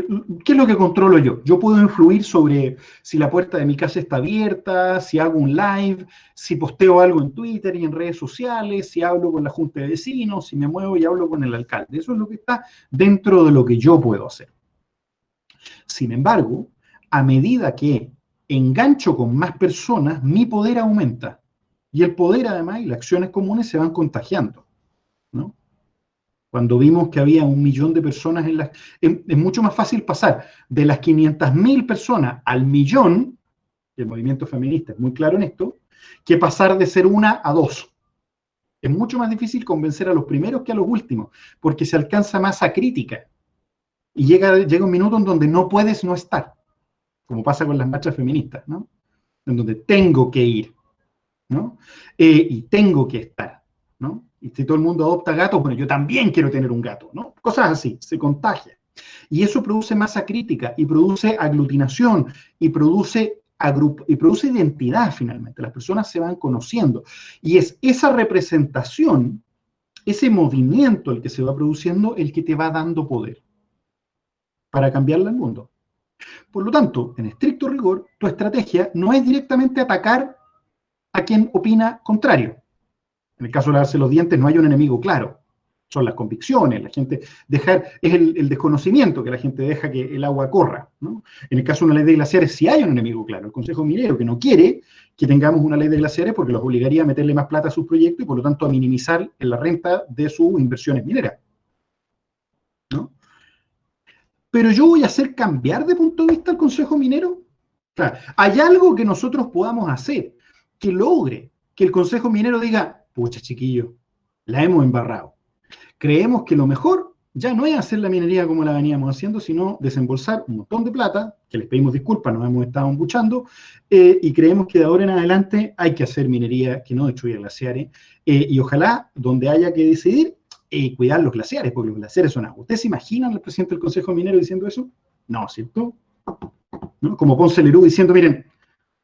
¿Qué es lo que controlo yo? Yo puedo influir sobre si la puerta de mi casa está abierta, si hago un live, si posteo algo en Twitter y en redes sociales, si hablo con la junta de vecinos, si me muevo y hablo con el alcalde. Eso es lo que está dentro de lo que yo puedo hacer. Sin embargo, a medida que engancho con más personas, mi poder aumenta. Y el poder, además, y las acciones comunes se van contagiando, ¿no? Cuando vimos que había 1 millón de personas es mucho más fácil pasar de las 500.000 personas al millón, el movimiento feminista es muy claro en esto, que pasar de ser 1 a 2. Es mucho más difícil convencer a los primeros que a los últimos, porque se alcanza masa crítica. Y llega un minuto en donde no puedes no estar, como pasa con las marchas feministas, ¿no? En donde tengo que ir, ¿no? Y tengo que estar, ¿no? Y si todo el mundo adopta gatos, bueno, yo también quiero tener un gato, ¿no? Cosas así, se contagia. Y eso produce masa crítica, y produce aglutinación, y produce identidad finalmente. Las personas se van conociendo. Y es esa representación, ese movimiento el que se va produciendo, el que te va dando poder para cambiarle al mundo. Por lo tanto, en estricto rigor, tu estrategia no es directamente atacar a quien opina contrario. En el caso de lavarse los dientes no hay un enemigo claro. Son las convicciones, la gente es el desconocimiento que la gente deja que el agua corra, ¿no? En el caso de una ley de glaciares sí hay un enemigo claro, el Consejo Minero, que no quiere que tengamos una ley de glaciares porque los obligaría a meterle más plata a sus proyectos y por lo tanto a minimizar la renta de sus inversiones mineras, ¿no? Pero yo voy a hacer cambiar de punto de vista al Consejo Minero. O sea, ¿hay algo que nosotros podamos hacer que logre que el Consejo Minero diga, pucha chiquillo, la hemos embarrado? Creemos que lo mejor ya no es hacer la minería como la veníamos haciendo, sino desembolsar un montón de plata, que les pedimos disculpas, nos hemos estado embuchando, y creemos que de ahora en adelante hay que hacer minería que no destruya glaciares, y ojalá, donde haya que decidir, cuidar los glaciares, porque los glaciares son agua. ¿Ustedes se imaginan al presidente del Consejo Minero diciendo eso? No, ¿cierto? ¿No? Como Ponce Lerú diciendo, miren,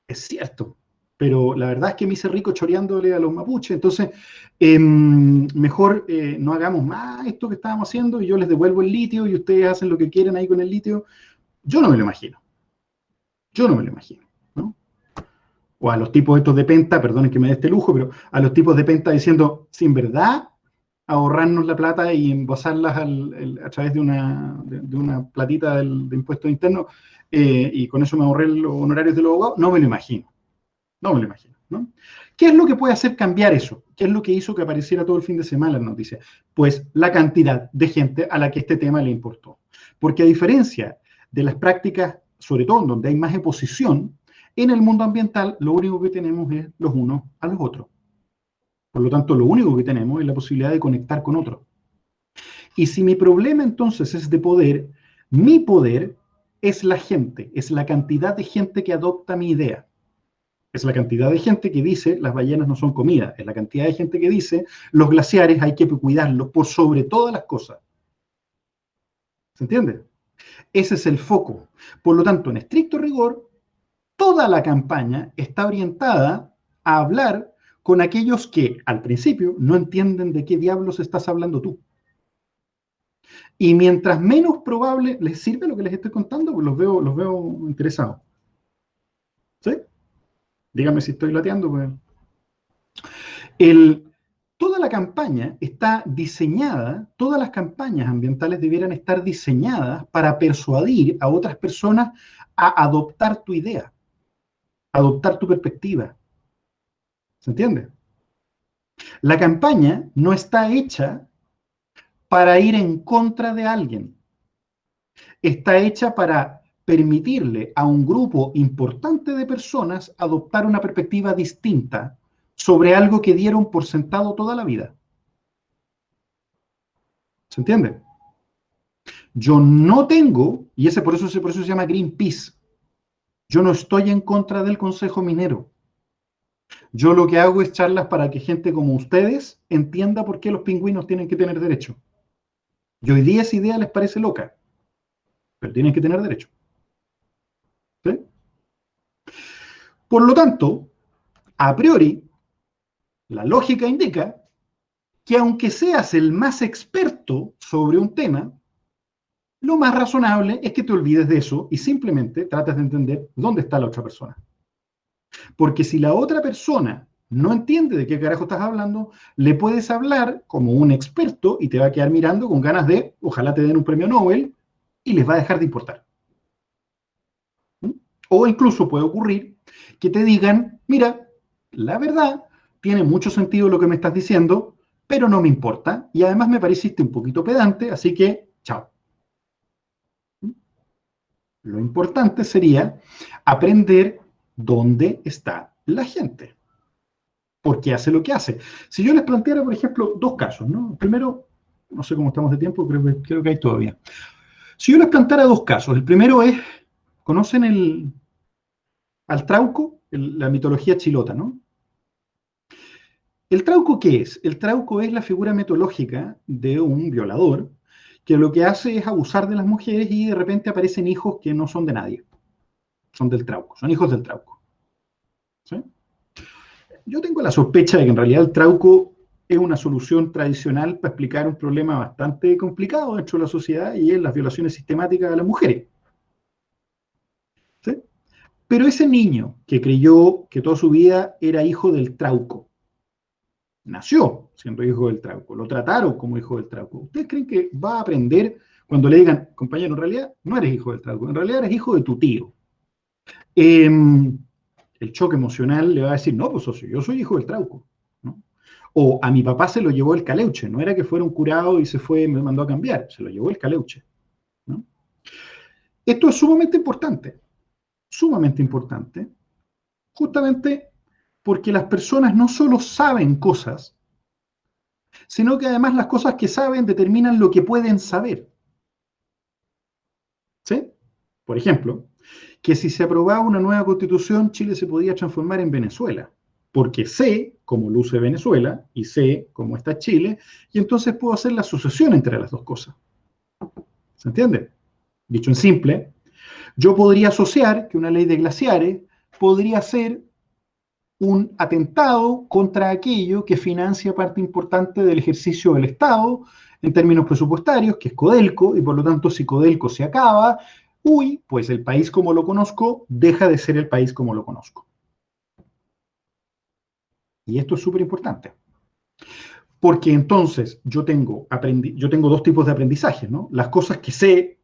es cierto, pero la verdad es que me hice rico choreándole a los mapuches, entonces mejor no hagamos más esto que estábamos haciendo y yo les devuelvo el litio y ustedes hacen lo que quieren ahí con el litio. Yo no me lo imagino. Yo no me lo imagino, ¿no? O a los tipos estos de Penta, perdonen que me dé este lujo, pero a los tipos de Penta diciendo, sin verdad, ahorrarnos la plata y envasarlas a través de una platita de impuestos internos y con eso me ahorré los honorarios de los abogados, no me lo imagino. No me lo imagino, ¿no? ¿Qué es lo que puede hacer cambiar eso? ¿Qué es lo que hizo que apareciera todo el fin de semana en las noticias? Pues la cantidad de gente a la que este tema le importó. Porque a diferencia de las prácticas, sobre todo en donde hay más oposición, en el mundo ambiental lo único que tenemos es los unos a los otros. Por lo tanto, lo único que tenemos es la posibilidad de conectar con otros. Y si mi problema entonces es de poder, mi poder es la gente, es la cantidad de gente que adopta mi idea. Es la cantidad de gente que dice las ballenas no son comida. Es la cantidad de gente que dice los glaciares hay que cuidarlos por sobre todas las cosas. ¿Se entiende? Ese es el foco. Por lo tanto, en estricto rigor, toda la campaña está orientada a hablar con aquellos que al principio no entienden de qué diablos estás hablando tú. Y mientras menos probable les sirve lo que les estoy contando, pues los veo interesados. ¿Sí? Dígame si estoy lateando. Pues. Toda la campaña está diseñada, todas las campañas ambientales debieran estar diseñadas para persuadir a otras personas a adoptar tu idea, adoptar tu perspectiva. ¿Se entiende? La campaña no está hecha para ir en contra de alguien. Está hecha para permitirle a un grupo importante de personas adoptar una perspectiva distinta sobre algo que dieron por sentado toda la vida. ¿Se entiende? Yo no tengo, y por eso se llama Greenpeace, yo no estoy en contra del Consejo Minero. Yo lo que hago es charlas para que gente como ustedes entienda por qué los pingüinos tienen que tener derecho. Y hoy día esa idea les parece loca, pero tienen que tener derecho. ¿Sí? Por lo tanto, a priori, la lógica indica que aunque seas el más experto sobre un tema, lo más razonable es que te olvides de eso y simplemente trates de entender dónde está la otra persona. Porque si la otra persona no entiende de qué carajo estás hablando, le puedes hablar como un experto y te va a quedar mirando con ganas de, ojalá te den un premio Nobel, y les va a dejar de importar. O incluso puede ocurrir que te digan, mira, la verdad, tiene mucho sentido lo que me estás diciendo, pero no me importa, y además me pareciste un poquito pedante, así que, chao. Lo importante sería aprender dónde está la gente. ¿Por qué hace lo que hace? Si yo les planteara, por ejemplo, dos casos, ¿no? Primero, no sé cómo estamos de tiempo, creo que hay todavía. Si yo les planteara dos casos, el primero es, ¿conocen al Trauco? La mitología chilota, ¿no? ¿El Trauco qué es? El Trauco es la figura mitológica de un violador que lo que hace es abusar de las mujeres y de repente aparecen hijos que no son de nadie. Son del Trauco, son hijos del Trauco. ¿Sí? Yo tengo la sospecha de que en realidad el Trauco es una solución tradicional para explicar un problema bastante complicado dentro de la sociedad y es las violaciones sistemáticas de las mujeres. ¿Sí? Pero ese niño que creyó que toda su vida era hijo del Trauco, nació siendo hijo del Trauco, lo trataron como hijo del Trauco. ¿Ustedes creen que va a aprender cuando le digan, compañero, en realidad no eres hijo del Trauco, en realidad eres hijo de tu tío? el choque emocional le va a decir, no, pues socio, yo soy hijo del Trauco, ¿no? O a mi papá se lo llevó el Caleuche, no era que fuera un curado y se fue y me mandó a cambiar, se lo llevó el Caleuche, ¿no? Esto es sumamente importante, justamente porque las personas no solo saben cosas, sino que además las cosas que saben determinan lo que pueden saber. ¿Sí? Por ejemplo, que si se aprobaba una nueva constitución, Chile se podía transformar en Venezuela, porque sé cómo luce Venezuela y sé cómo está Chile, y entonces puedo hacer la asociación entre las dos cosas. ¿Se entiende? Dicho en simple, yo podría asociar que una ley de glaciares podría ser un atentado contra aquello que financia parte importante del ejercicio del Estado en términos presupuestarios, que es Codelco, y por lo tanto si Codelco se acaba, pues el país como lo conozco deja de ser el país como lo conozco. Y esto es súper importante. Porque entonces yo tengo dos tipos de aprendizaje, ¿no? Las cosas que sé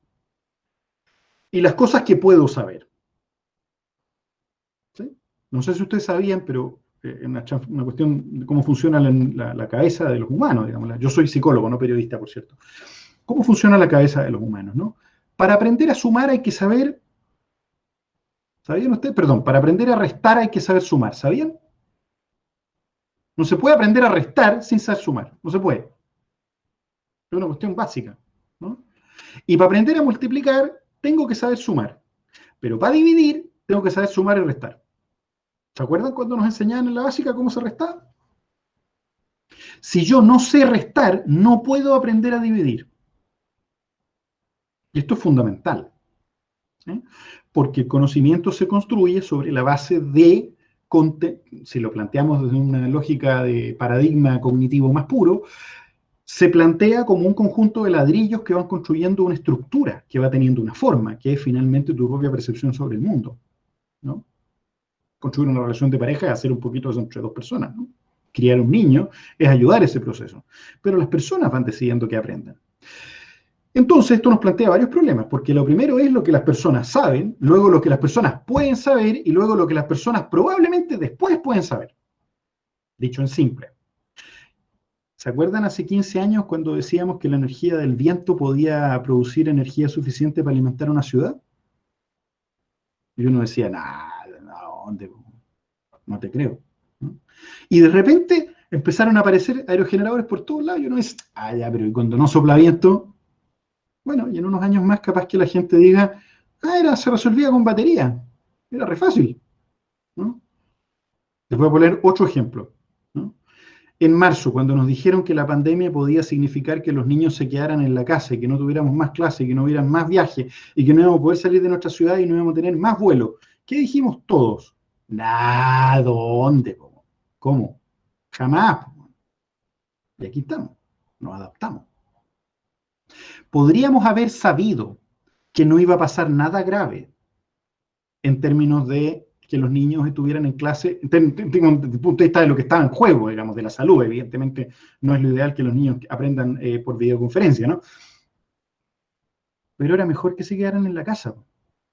y las cosas que puedo saber. ¿Sí? No sé si ustedes sabían, pero una cuestión de cómo funciona la cabeza de los humanos, digamos. Yo soy psicólogo, no periodista, por cierto. ¿Cómo funciona la cabeza de los humanos, no? Para aprender a sumar hay que saber, ¿sabían ustedes? Perdón, para aprender a restar hay que saber sumar, ¿sabían? No se puede aprender a restar sin saber sumar, no se puede. Es una cuestión básica, ¿no? Y para aprender a multiplicar tengo que saber sumar, pero para dividir tengo que saber sumar y restar. ¿Se acuerdan cuando nos enseñaban en la básica cómo se restaba? Si yo no sé restar, no puedo aprender a dividir. Y esto es fundamental, ¿eh? Porque el conocimiento se construye sobre la base de, si lo planteamos desde una lógica de paradigma cognitivo más puro, se plantea como un conjunto de ladrillos que van construyendo una estructura, que va teniendo una forma, que es finalmente tu propia percepción sobre el mundo, ¿no? Construir una relación de pareja es hacer un poquito eso entre dos personas, ¿no? Criar un niño es ayudar a ese proceso. Pero las personas van decidiendo que aprendan. Entonces, esto nos plantea varios problemas, porque lo primero es lo que las personas saben, luego lo que las personas pueden saber y luego lo que las personas probablemente después pueden saber. Dicho en simple. ¿Se acuerdan hace 15 años cuando decíamos que la energía del viento podía producir energía suficiente para alimentar una ciudad? Y uno decía, nada, ¿dónde? No te creo, ¿no? Y de repente empezaron a aparecer aerogeneradores por todos lados y uno dice, ya, pero ¿y cuando no sopla viento? Bueno, y en unos años más capaz que la gente diga, se resolvía con batería, era re fácil, ¿no? Les voy a poner otro ejemplo, ¿no? En marzo, cuando nos dijeron que la pandemia podía significar que los niños se quedaran en la casa y que no tuviéramos más clases, que no hubieran más viajes y que no íbamos a poder salir de nuestra ciudad y no íbamos a tener más vuelos, ¿qué dijimos todos? Nada, ¿dónde? ¿Cómo? Jamás. Y aquí estamos, nos adaptamos. Podríamos haber sabido que no iba a pasar nada grave en términos de que los niños estuvieran en clase, desde el punto de vista de lo que estaba en juego, digamos, de la salud. Evidentemente no es lo ideal que los niños aprendan por videoconferencia, ¿no? Pero era mejor que se quedaran en la casa.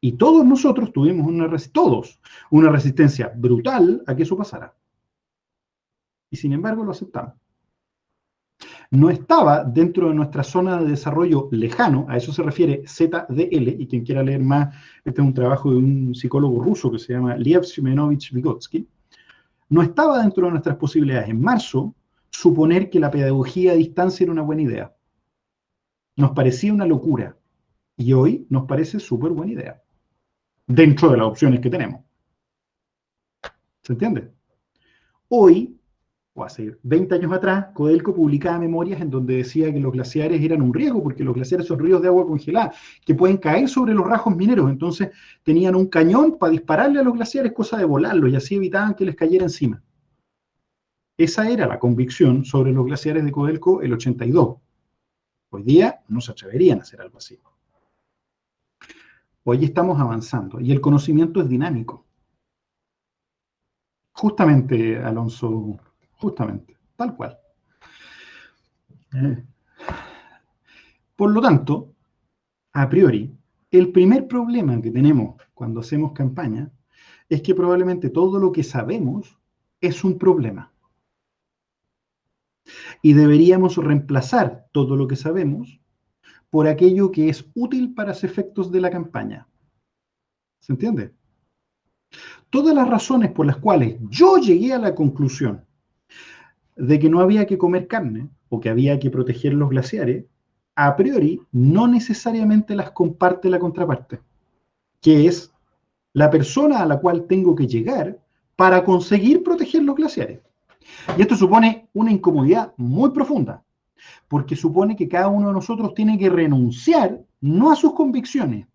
Y todos nosotros tuvimos una resistencia brutal a que eso pasara. Y sin embargo lo aceptamos. No estaba dentro de nuestra zona de desarrollo lejano, a eso se refiere ZDL, y quien quiera leer más, este es un trabajo de un psicólogo ruso que se llama Lev Semenovich Vygotsky. No estaba dentro de nuestras posibilidades en marzo suponer que la pedagogía a distancia era una buena idea. Nos parecía una locura, y hoy nos parece súper buena idea, dentro de las opciones que tenemos. ¿Se entiende? Hoy, o hace 20 años atrás, Codelco publicaba memorias en donde decía que los glaciares eran un riesgo, porque los glaciares son ríos de agua congelada, que pueden caer sobre los rajos mineros, entonces tenían un cañón para dispararle a los glaciares, cosa de volarlos, y así evitaban que les cayera encima. Esa era la convicción sobre los glaciares de Codelco el 82. Hoy día no se atreverían a hacer algo así. Hoy estamos avanzando, y el conocimiento es dinámico. Justamente, Alonso, justamente, tal cual. Por lo tanto, a priori, el primer problema que tenemos cuando hacemos campaña es que probablemente todo lo que sabemos es un problema. Y deberíamos reemplazar todo lo que sabemos por aquello que es útil para los efectos de la campaña. ¿Se entiende? Todas las razones por las cuales yo llegué a la conclusión de que no había que comer carne o que había que proteger los glaciares, a priori no necesariamente las comparte la contraparte, que es la persona a la cual tengo que llegar para conseguir proteger los glaciares. Y esto supone una incomodidad muy profunda, porque supone que cada uno de nosotros tiene que renunciar no a sus convicciones,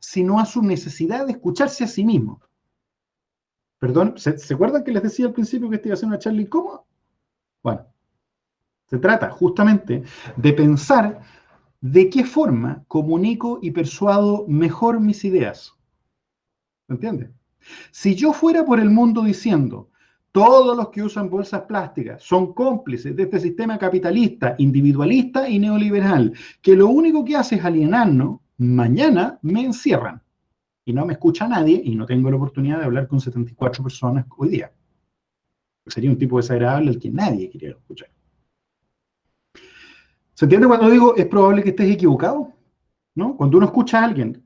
sino a su necesidad de escucharse a sí mismo. Perdón, ¿se acuerdan que les decía al principio que esta iba a ser una charla incómoda? Bueno, se trata justamente de pensar de qué forma comunico y persuado mejor mis ideas. ¿Me entiendes? Si yo fuera por el mundo diciendo todos los que usan bolsas plásticas son cómplices de este sistema capitalista, individualista y neoliberal, que lo único que hace es alienarnos, mañana me encierran. Y no me escucha nadie y no tengo la oportunidad de hablar con 74 personas hoy día. Sería un tipo desagradable al que nadie quería escuchar. ¿Se entiende cuando digo es probable que estés equivocado? ¿No? Cuando uno escucha a alguien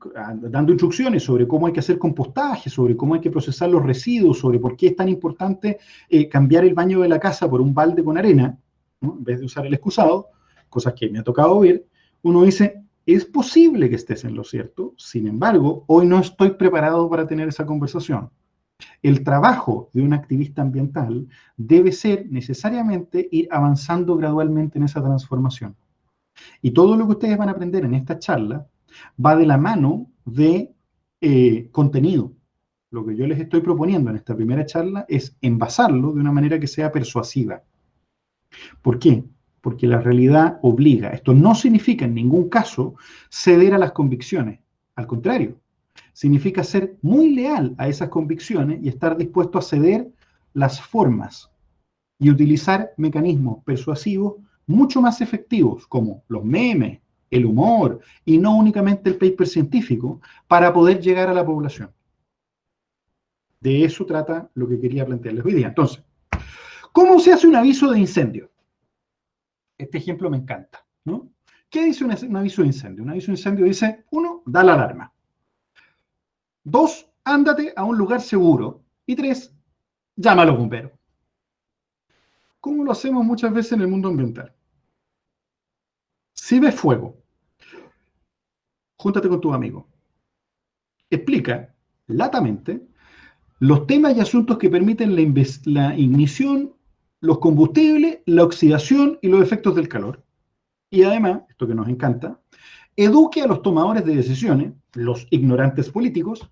dando instrucciones sobre cómo hay que hacer compostaje, sobre cómo hay que procesar los residuos, sobre por qué es tan importante cambiar el baño de la casa por un balde con arena, ¿no? En vez de usar el excusado, cosas que me ha tocado ver, uno dice, es posible que estés en lo cierto, sin embargo, hoy no estoy preparado para tener esa conversación. El trabajo de un activista ambiental debe ser necesariamente ir avanzando gradualmente en esa transformación. Y todo lo que ustedes van a aprender en esta charla va de la mano de contenido. Lo que yo les estoy proponiendo en esta primera charla es envasarlo de una manera que sea persuasiva. ¿Por qué? Porque la realidad obliga. Esto no significa en ningún caso ceder a las convicciones. Al contrario, significa ser muy leal a esas convicciones y estar dispuesto a ceder las formas y utilizar mecanismos persuasivos mucho más efectivos, como los memes, el humor, y no únicamente el paper científico, para poder llegar a la población. De eso trata lo que quería plantearles hoy día. Entonces, ¿cómo se hace un aviso de incendio? Este ejemplo me encanta, ¿no? ¿Qué dice un aviso de incendio? Un aviso de incendio dice, 1, da la alarma. 2, ándate a un lugar seguro. Y 3, llama a los bomberos. ¿Cómo lo hacemos muchas veces en el mundo ambiental? Si ves fuego, júntate con tus amigos. Explica latamente los temas y asuntos que permiten la ignición, los combustibles, la oxidación y los efectos del calor. Y además, esto que nos encanta, eduque a los tomadores de decisiones, los ignorantes políticos,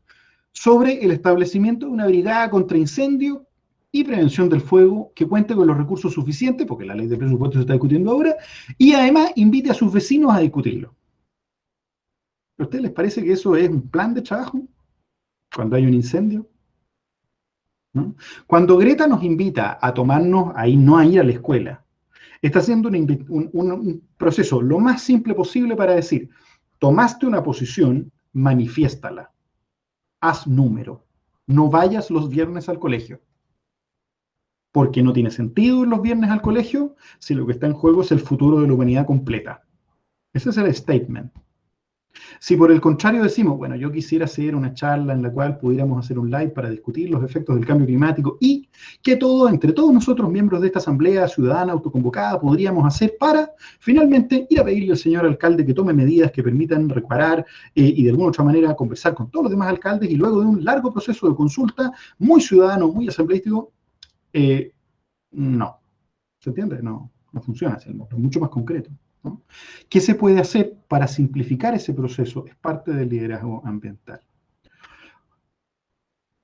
sobre el establecimiento de una brigada contra incendio y prevención del fuego que cuente con los recursos suficientes, porque la ley de presupuesto se está discutiendo ahora, y además invite a sus vecinos a discutirlo. ¿A ustedes les parece que eso es un plan de trabajo cuando hay un incendio? ¿No? Cuando Greta nos invita a tomarnos, no a ir a la escuela, está haciendo un proceso lo más simple posible para decir, tomaste una posición, manifiéstala, haz número, no vayas los viernes al colegio. Porque no tiene sentido ir los viernes al colegio si lo que está en juego es el futuro de la humanidad completa. Ese es el statement. Si por el contrario decimos, bueno, yo quisiera hacer una charla en la cual pudiéramos hacer un live para discutir los efectos del cambio climático y que entre todos nosotros, miembros de esta asamblea ciudadana autoconvocada, podríamos hacer para finalmente ir a pedirle al señor alcalde que tome medidas que permitan reparar y de alguna otra manera conversar con todos los demás alcaldes y luego de un largo proceso de consulta muy ciudadano, muy asambleístico, no. ¿Se entiende? No funciona así, es mucho más concreto, ¿no? ¿Qué se puede hacer para simplificar ese proceso? Es parte del liderazgo ambiental.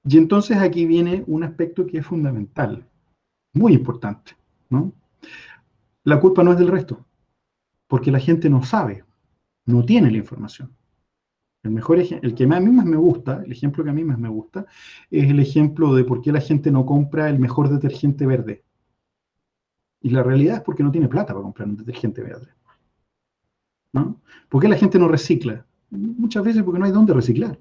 Y entonces aquí viene un aspecto que es fundamental, muy importante, ¿no? La culpa no es del resto, porque la gente no sabe, no tiene la información. El que a mí más me gusta, el ejemplo que a mí más me gusta, es el ejemplo de por qué la gente no compra el mejor detergente verde. Y la realidad es porque no tiene plata para comprar un detergente verde, ¿no? ¿Por qué la gente no recicla? Muchas veces porque no hay dónde reciclar.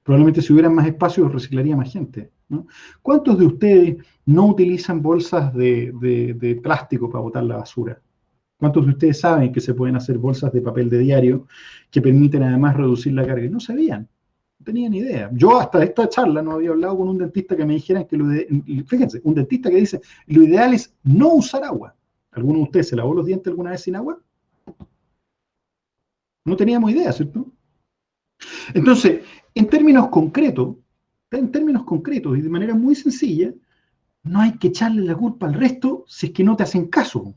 Probablemente si hubieran más espacios reciclaría más gente, ¿no? ¿Cuántos de ustedes no utilizan bolsas de plástico para botar la basura? ¿Cuántos de ustedes saben que se pueden hacer bolsas de papel de diario que permiten además reducir la carga? No sabían, no tenían idea. Yo hasta esta charla no había hablado con un dentista que me dijera que fíjense, un dentista que dice, lo ideal es no usar agua. ¿Alguno de ustedes se lavó los dientes alguna vez sin agua? No teníamos idea, ¿cierto? Entonces, en términos concretos y de manera muy sencilla, no hay que echarle la culpa al resto si es que no te hacen caso.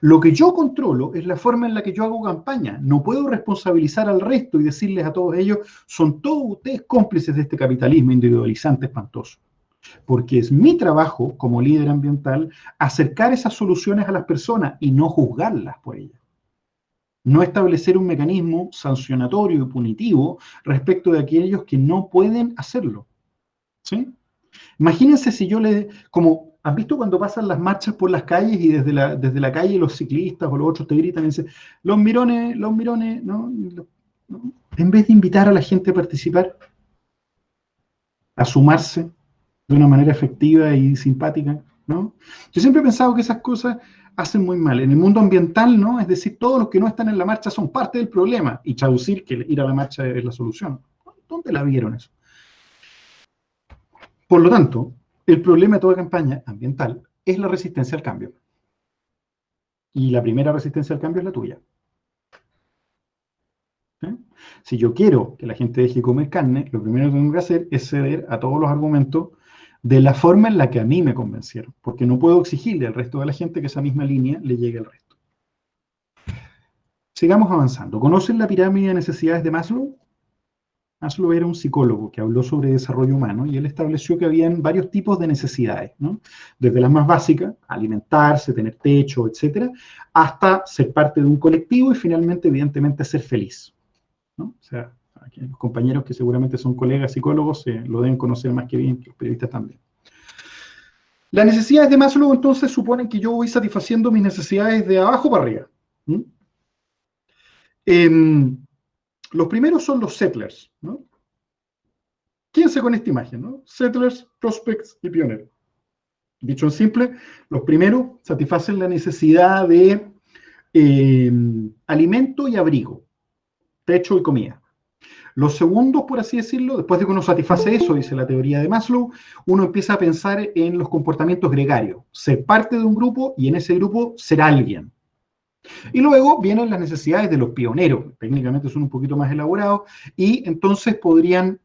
Lo que yo controlo es la forma en la que yo hago campaña. No puedo responsabilizar al resto y decirles a todos ellos, son todos ustedes cómplices de este capitalismo individualizante espantoso. Porque es mi trabajo como líder ambiental acercar esas soluciones a las personas y no juzgarlas por ellas. No establecer un mecanismo sancionatorio y punitivo respecto de aquellos que no pueden hacerlo. ¿Sí? Imagínense si yo como, ¿has visto cuando pasan las marchas por las calles y desde la calle los ciclistas o los otros te gritan y dicen, los mirones, ¿no? ¿No? En vez de invitar a la gente a participar, a sumarse de una manera efectiva y simpática, ¿no? Yo siempre he pensado que esas cosas hacen muy mal. En el mundo ambiental, ¿no? Es decir, todos los que no están en la marcha son parte del problema y traducir que ir a la marcha es la solución. ¿Dónde la vieron eso? Por lo tanto, el problema de toda campaña ambiental es la resistencia al cambio. Y la primera resistencia al cambio es la tuya. ¿Eh? Si yo quiero que la gente deje de comer carne, lo primero que tengo que hacer es ceder a todos los argumentos de la forma en la que a mí me convencieron, porque no puedo exigirle al resto de la gente que esa misma línea le llegue al resto. Sigamos avanzando. ¿Conocen la pirámide de necesidades de Maslow? Maslow era un psicólogo que habló sobre desarrollo humano y él estableció que habían varios tipos de necesidades, ¿no? Desde las más básicas, alimentarse, tener techo, etcétera, hasta ser parte de un colectivo y finalmente, evidentemente, ser feliz, ¿no? O sea, aquí los compañeros que seguramente son colegas psicólogos lo deben conocer más que bien, que los periodistas también. Las necesidades de Maslow entonces suponen que yo voy satisfaciendo mis necesidades de abajo para arriba. Los primeros son los settlers, ¿no? Quédense con esta imagen, ¿no? Settlers, prospects y pioneros. Dicho en simple, los primeros satisfacen la necesidad de alimento y abrigo, techo y comida. Los segundos, por así decirlo, después de que uno satisface eso, dice la teoría de Maslow, uno empieza a pensar en los comportamientos gregarios, ser parte de un grupo y en ese grupo ser alguien. Y luego vienen las necesidades de los pioneros, técnicamente son un poquito más elaborados, y entonces podrían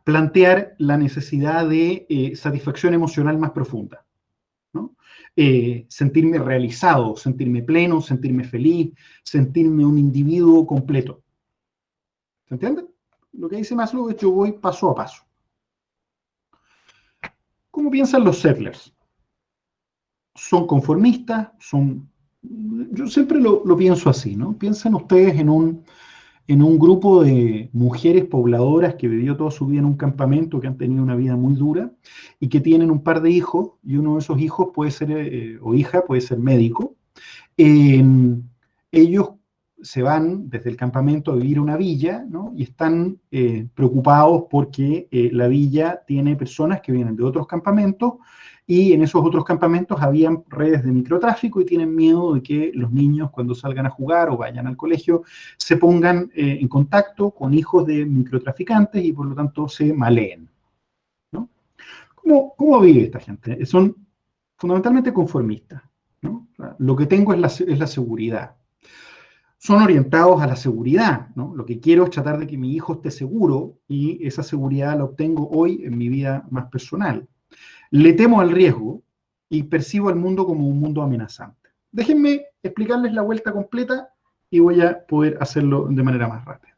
plantear la necesidad de satisfacción emocional más profunda, ¿no? Sentirme realizado, sentirme pleno, sentirme feliz, sentirme un individuo completo. ¿Se entiende? Lo que dice Maslow es yo voy paso a paso. ¿Cómo piensan los settlers? Son conformistas, yo siempre lo pienso así, ¿no? Piensen ustedes en un grupo de mujeres pobladoras que vivió toda su vida en un campamento, que han tenido una vida muy dura y que tienen un par de hijos, y uno de esos hijos puede ser, o hija, puede ser médico. Ellos se van desde el campamento a vivir a una villa, ¿no? Y están preocupados porque la villa tiene personas que vienen de otros campamentos y en esos otros campamentos habían redes de microtráfico y tienen miedo de que los niños cuando salgan a jugar o vayan al colegio se pongan en contacto con hijos de microtraficantes y por lo tanto se maleen, ¿no? ¿Cómo vive esta gente? Son fundamentalmente conformistas, ¿no? Lo que tengo es la seguridad. Son orientados a la seguridad, ¿no? Lo que quiero es tratar de que mi hijo esté seguro y esa seguridad la obtengo hoy en mi vida más personal. Le temo al riesgo y percibo al mundo como un mundo amenazante. Déjenme explicarles la vuelta completa y voy a poder hacerlo de manera más rápida.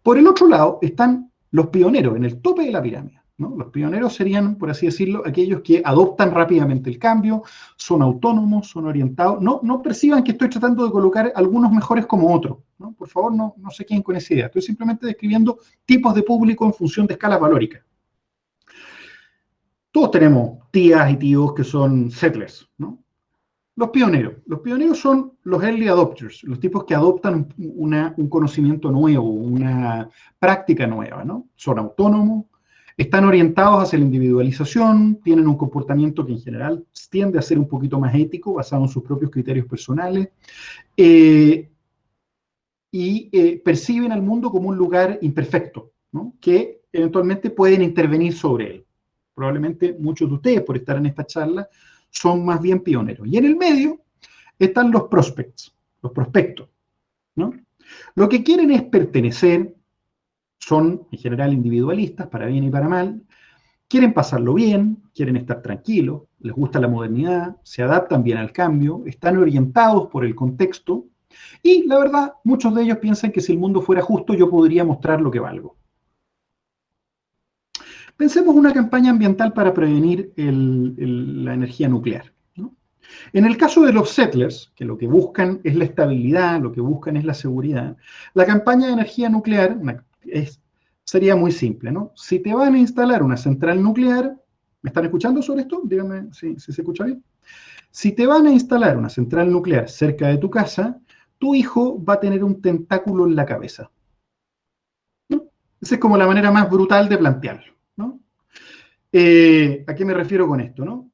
Por el otro lado están los pioneros, en el tope de la pirámide, ¿no? Los pioneros serían, por así decirlo, aquellos que adoptan rápidamente el cambio, son autónomos, son orientados. No perciban que estoy tratando de colocar algunos mejores como otros, ¿no? Por favor, no se queden con esa idea. Estoy simplemente describiendo tipos de público en función de escalas valóricas. Todos tenemos tías y tíos que son settlers, ¿no? Los pioneros. Los pioneros son los early adopters, los tipos que adoptan un conocimiento nuevo, una práctica nueva, ¿no? Son autónomos, están orientados hacia la individualización, tienen un comportamiento que en general tiende a ser un poquito más ético, basado en sus propios criterios personales, y perciben al mundo como un lugar imperfecto, ¿no? Que eventualmente pueden intervenir sobre él. Probablemente muchos de ustedes, por estar en esta charla, son más bien pioneros. Y en el medio están los prospects, los prospectos, ¿no? Lo que quieren es pertenecer, son en general individualistas, para bien y para mal, quieren pasarlo bien, quieren estar tranquilos, les gusta la modernidad, se adaptan bien al cambio, están orientados por el contexto, y la verdad, muchos de ellos piensan que si el mundo fuera justo, yo podría mostrar lo que valgo. Pensemos una campaña ambiental para prevenir la energía nuclear, ¿no? En el caso de los settlers, que lo que buscan es la estabilidad, lo que buscan es la seguridad, la campaña de energía nuclear sería muy simple, ¿no? Si te van a instalar una central nuclear, ¿me están escuchando sobre esto? Díganme si se escucha bien. Si te van a instalar una central nuclear cerca de tu casa, tu hijo va a tener un tentáculo en la cabeza, ¿no? Esa es como la manera más brutal de plantearlo, ¿no? ¿A qué me refiero con esto, no?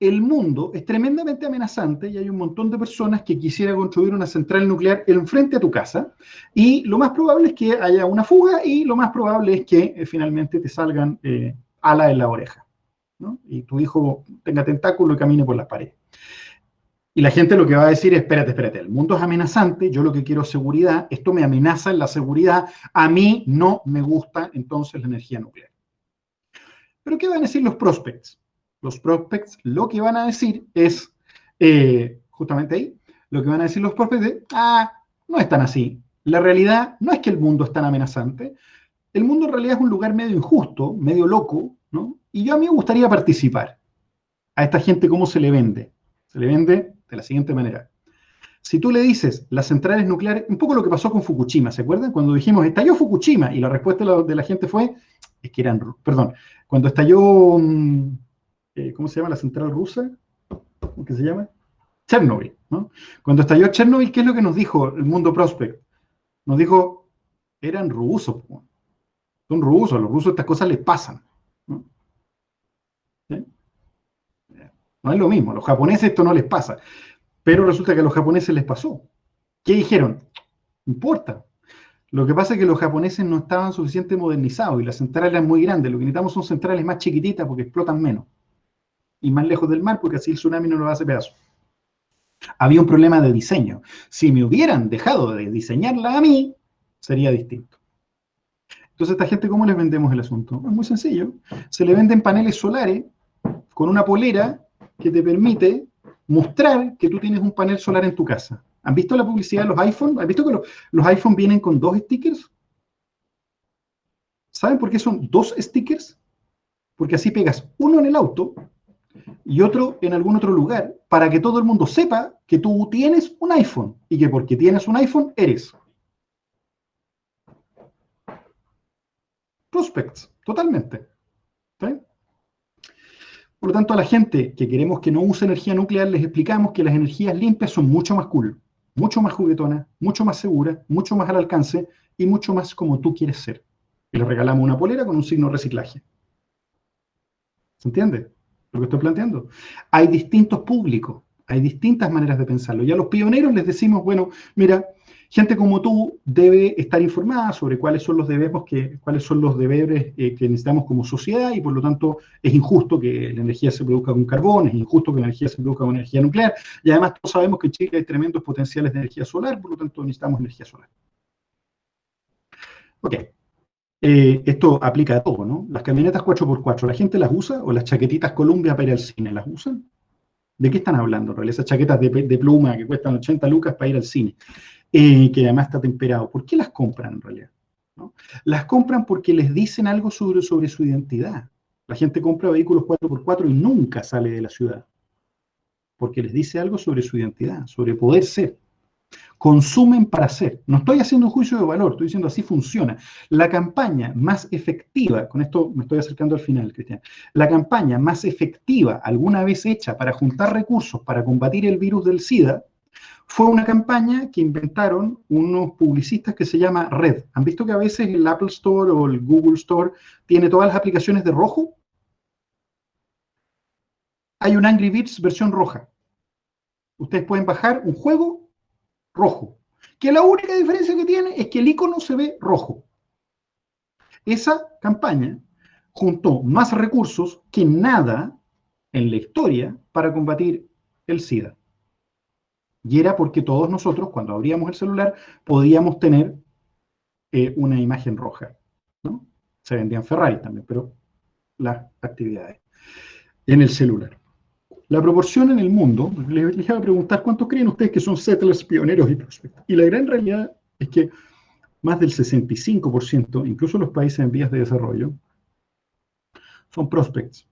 El mundo es tremendamente amenazante y hay un montón de personas que quisieran construir una central nuclear enfrente a tu casa, y lo más probable es que haya una fuga, y lo más probable es que finalmente te salgan alas en la oreja, ¿no? Y tu hijo tenga tentáculo y camine por las paredes. Y la gente lo que va a decir es, espérate, el mundo es amenazante, yo lo que quiero es seguridad, esto me amenaza en la seguridad, a mí no me gusta entonces la energía nuclear. Pero ¿qué van a decir los prospects? Los prospects lo que van a decir es, justamente ahí, lo que van a decir los prospects es, no es tan así. La realidad no es que el mundo es tan amenazante, el mundo en realidad es un lugar medio injusto, medio loco, ¿no? Y a mí me gustaría participar. A esta gente, ¿cómo se le vende? Se le vende de la siguiente manera. Si tú le dices las centrales nucleares, un poco lo que pasó con Fukushima, ¿se acuerdan? Cuando dijimos, estalló Fukushima, y la respuesta de la gente fue, es que eran, perdón, cuando estalló, ¿cómo se llama la central rusa? ¿Cómo que se llama? Chernobyl, ¿no? Cuando estalló Chernobyl, ¿qué es lo que nos dijo el mundo prospect? Nos dijo, eran rusos, son rusos, a los rusos estas cosas les pasan, ¿no? ¿Sí? No es lo mismo, a los japoneses esto no les pasa, pero resulta que a los japoneses les pasó. ¿Qué dijeron? No importa. Lo que pasa es que los japoneses no estaban suficientemente modernizados y las centrales eran muy grandes. Lo que necesitamos son centrales más chiquititas porque explotan menos. Y más lejos del mar porque así el tsunami no nos hace pedazos. Había un problema de diseño. Si me hubieran dejado de diseñarla a mí, sería distinto. Entonces, ¿esta gente cómo les vendemos el asunto? Es muy sencillo. Se le venden paneles solares con una polera que te permite mostrar que tú tienes un panel solar en tu casa. ¿Han visto la publicidad de los iPhone? ¿Han visto que los iPhone vienen con 2 stickers? ¿Saben por qué son 2 stickers? Porque así pegas uno en el auto y otro en algún otro lugar para que todo el mundo sepa que tú tienes un iPhone y que porque tienes un iPhone eres. Prospects, totalmente. ¿Sí? Por lo tanto, a la gente que queremos que no use energía nuclear, les explicamos que las energías limpias son mucho más cool, mucho más juguetonas, mucho más seguras, mucho más al alcance y mucho más como tú quieres ser. Y les regalamos una polera con un signo de reciclaje. ¿Se entiende lo que estoy planteando? Hay distintos públicos, hay distintas maneras de pensarlo. Y a los pioneros les decimos, bueno, mira, gente como tú debe estar informada sobre cuáles son los deberes que necesitamos como sociedad, y por lo tanto es injusto que la energía se produzca con carbón, es injusto que la energía se produzca con energía nuclear, y además todos sabemos que en Chile hay tremendos potenciales de energía solar, por lo tanto necesitamos energía solar. Ok. Esto aplica a todo, ¿no? Las camionetas 4x4, ¿la gente las usa? ¿O las chaquetitas Columbia para ir al cine, las usan? ¿De qué están hablando, en realidad? Esas chaquetas de pluma que cuestan 80 lucas para ir al cine, que además está temperado. ¿Por qué las compran, en realidad? ¿No? Las compran porque les dicen algo sobre su identidad. La gente compra vehículos 4x4 y nunca sale de la ciudad, porque les dice algo sobre su identidad, sobre poder ser. Consumen para hacer. No estoy haciendo un juicio de valor, estoy diciendo así funciona. La campaña más efectiva, con esto me estoy acercando al final, Cristian, la campaña más efectiva alguna vez hecha para juntar recursos para combatir el virus del SIDA fue una campaña que inventaron unos publicistas que se llama Red. ¿Han visto que a veces el Apple Store o el Google Store tiene todas las aplicaciones de rojo? Hay un Angry Birds versión roja. Ustedes pueden bajar un juego rojo, que la única diferencia que tiene es que el icono se ve rojo. Esa campaña juntó más recursos que nada en la historia para combatir el SIDA. Y era porque todos nosotros, cuando abríamos el celular, podíamos tener una imagen roja, ¿no? Se vendían Ferrari también, pero las actividades en el celular. La proporción en el mundo, les voy a preguntar cuántos creen ustedes que son settlers, pioneros y prospectos. Y la gran realidad es que más del 65%, incluso los países en vías de desarrollo, son prospects.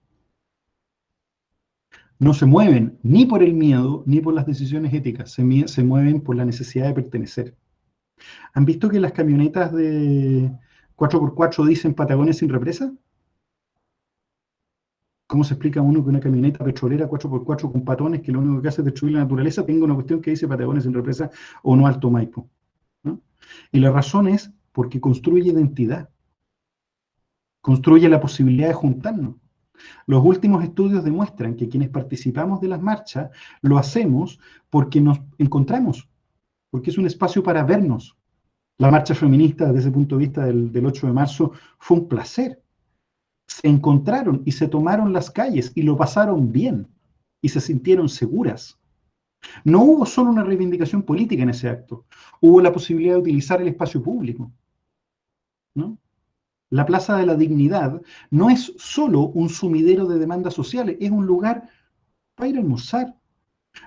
No se mueven ni por el miedo ni por las decisiones éticas, se mueven por la necesidad de pertenecer. ¿Han visto que las camionetas de 4x4 dicen Patagonia sin represa? ¿Cómo se explica uno que una camioneta petrolera 4x4 con patones que lo único que hace es destruir la naturaleza tenga una cuestión que dice Patagonia sin represa o no Alto Maipo? ¿No? Y la razón es porque construye identidad, construye la posibilidad de juntarnos. Los últimos estudios demuestran que quienes participamos de las marchas lo hacemos porque nos encontramos, porque es un espacio para vernos. La marcha feminista, desde ese punto de vista del 8 de marzo, fue un placer. Se encontraron y se tomaron las calles y lo pasaron bien y se sintieron seguras. No hubo solo una reivindicación política en ese acto, hubo la posibilidad de utilizar el espacio público, ¿no? La Plaza de la Dignidad no es solo un sumidero de demandas sociales, es un lugar para ir a almorzar.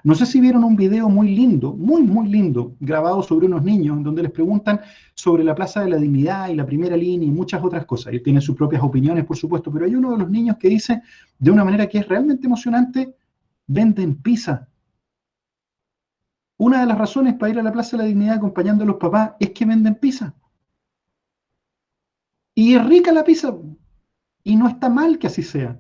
No sé si vieron un video muy lindo, muy lindo, grabado sobre unos niños, donde les preguntan sobre la Plaza de la Dignidad y la primera línea y muchas otras cosas. Ellos tienen sus propias opiniones, por supuesto, pero hay uno de los niños que dice, de una manera que es realmente emocionante, venden pizza. Una de las razones para ir a la Plaza de la Dignidad acompañando a los papás es que venden pizza. Y es rica la pizza, y no está mal que así sea.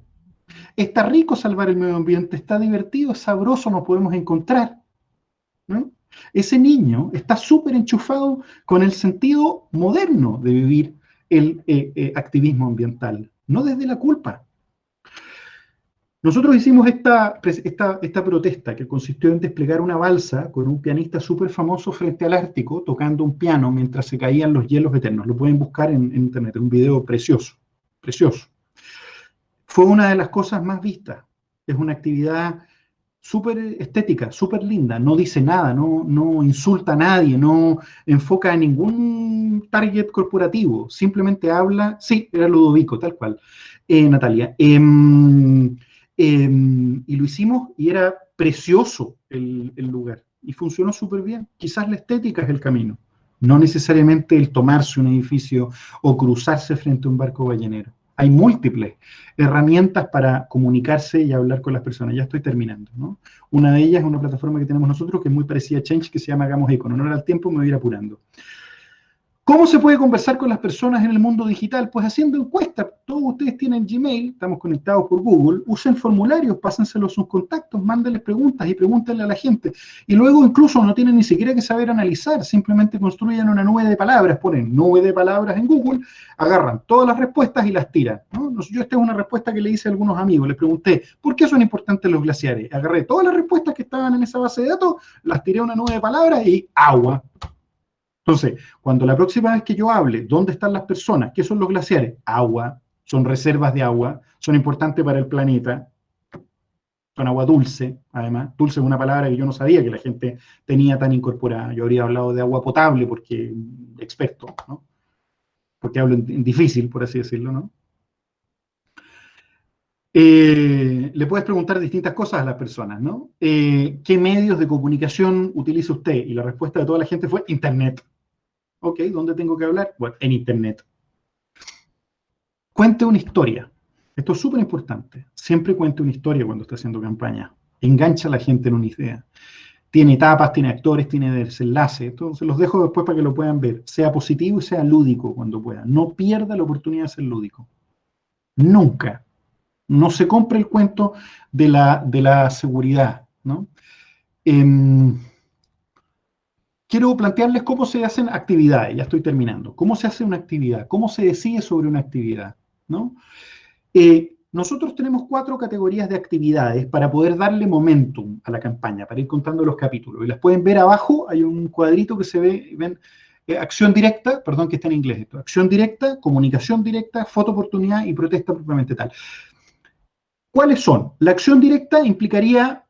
Está rico salvar el medio ambiente, está divertido, es sabroso, nos podemos encontrar, ¿no? Ese niño está súper enchufado con el sentido moderno de vivir el activismo ambiental, no desde la culpa. Nosotros hicimos esta protesta que consistió en desplegar una balsa con un pianista súper famoso frente al Ártico, tocando un piano mientras se caían los hielos eternos. Lo pueden buscar en internet, es un video precioso, precioso. Fue una de las cosas más vistas. Es una actividad súper estética, súper linda, no dice nada, no insulta a nadie, no enfoca a ningún target corporativo, simplemente habla, sí, era Ludovico, tal cual, Natalia. Y lo hicimos y era precioso el lugar y funcionó súper bien. Quizás la estética es el camino, no necesariamente el tomarse un edificio o cruzarse frente a un barco ballenero. Hay múltiples herramientas para comunicarse y hablar con las personas. Ya estoy terminando, ¿no? Una de ellas es una plataforma que tenemos nosotros que es muy parecida a Change, que se llama Hagamos Eco. En honor al tiempo me voy a ir apurando. ¿Cómo se puede conversar con las personas en el mundo digital? Pues haciendo encuestas. Todos ustedes tienen Gmail, estamos conectados por Google, usen formularios, pásenselos a sus contactos, mándenles preguntas y pregúntenle a la gente. Y luego incluso no tienen ni siquiera que saber analizar, simplemente construyen una nube de palabras, ponen nube de palabras en Google, agarran todas las respuestas y las tiran, ¿no? Yo esta es una respuesta que le hice a algunos amigos, les pregunté, ¿por qué son importantes los glaciares? Agarré todas las respuestas que estaban en esa base de datos, las tiré a una nube de palabras y agua. Entonces, cuando la próxima vez que yo hable, ¿dónde están las personas? ¿Qué son los glaciares? Agua, son reservas de agua, son importantes para el planeta, son agua dulce, además. Dulce es una palabra que yo no sabía que la gente tenía tan incorporada. Yo habría hablado de agua potable porque experto, ¿no? Porque hablo en difícil, por así decirlo, ¿no? Le puedes preguntar distintas cosas a las personas, ¿no? ¿Qué medios de comunicación utiliza usted? Y la respuesta de toda la gente fue Internet. Ok, ¿dónde tengo que hablar? Bueno, en Internet. Cuente una historia. Esto es súper importante. Siempre cuente una historia cuando está haciendo campaña. Engancha a la gente en una idea. tiene etapas, tiene actores, tiene desenlace. Entonces los dejo después para que lo puedan ver. Sea positivo y sea lúdico cuando pueda. No pierda la oportunidad de ser lúdico. Nunca. No se compre el cuento de la seguridad, ¿no? Quiero plantearles cómo se hacen actividades, ya estoy terminando. ¿Cómo se hace una actividad? ¿Cómo se decide sobre una actividad? ¿No? Nosotros tenemos 4 categorías de actividades para poder darle momentum a la campaña, para ir contando los capítulos. Y las pueden ver abajo, hay un cuadrito que se ve, ven, acción directa, perdón que está en inglés esto, acción directa, comunicación directa, foto oportunidad y protesta propiamente tal. ¿Cuáles son? La acción directa implicaría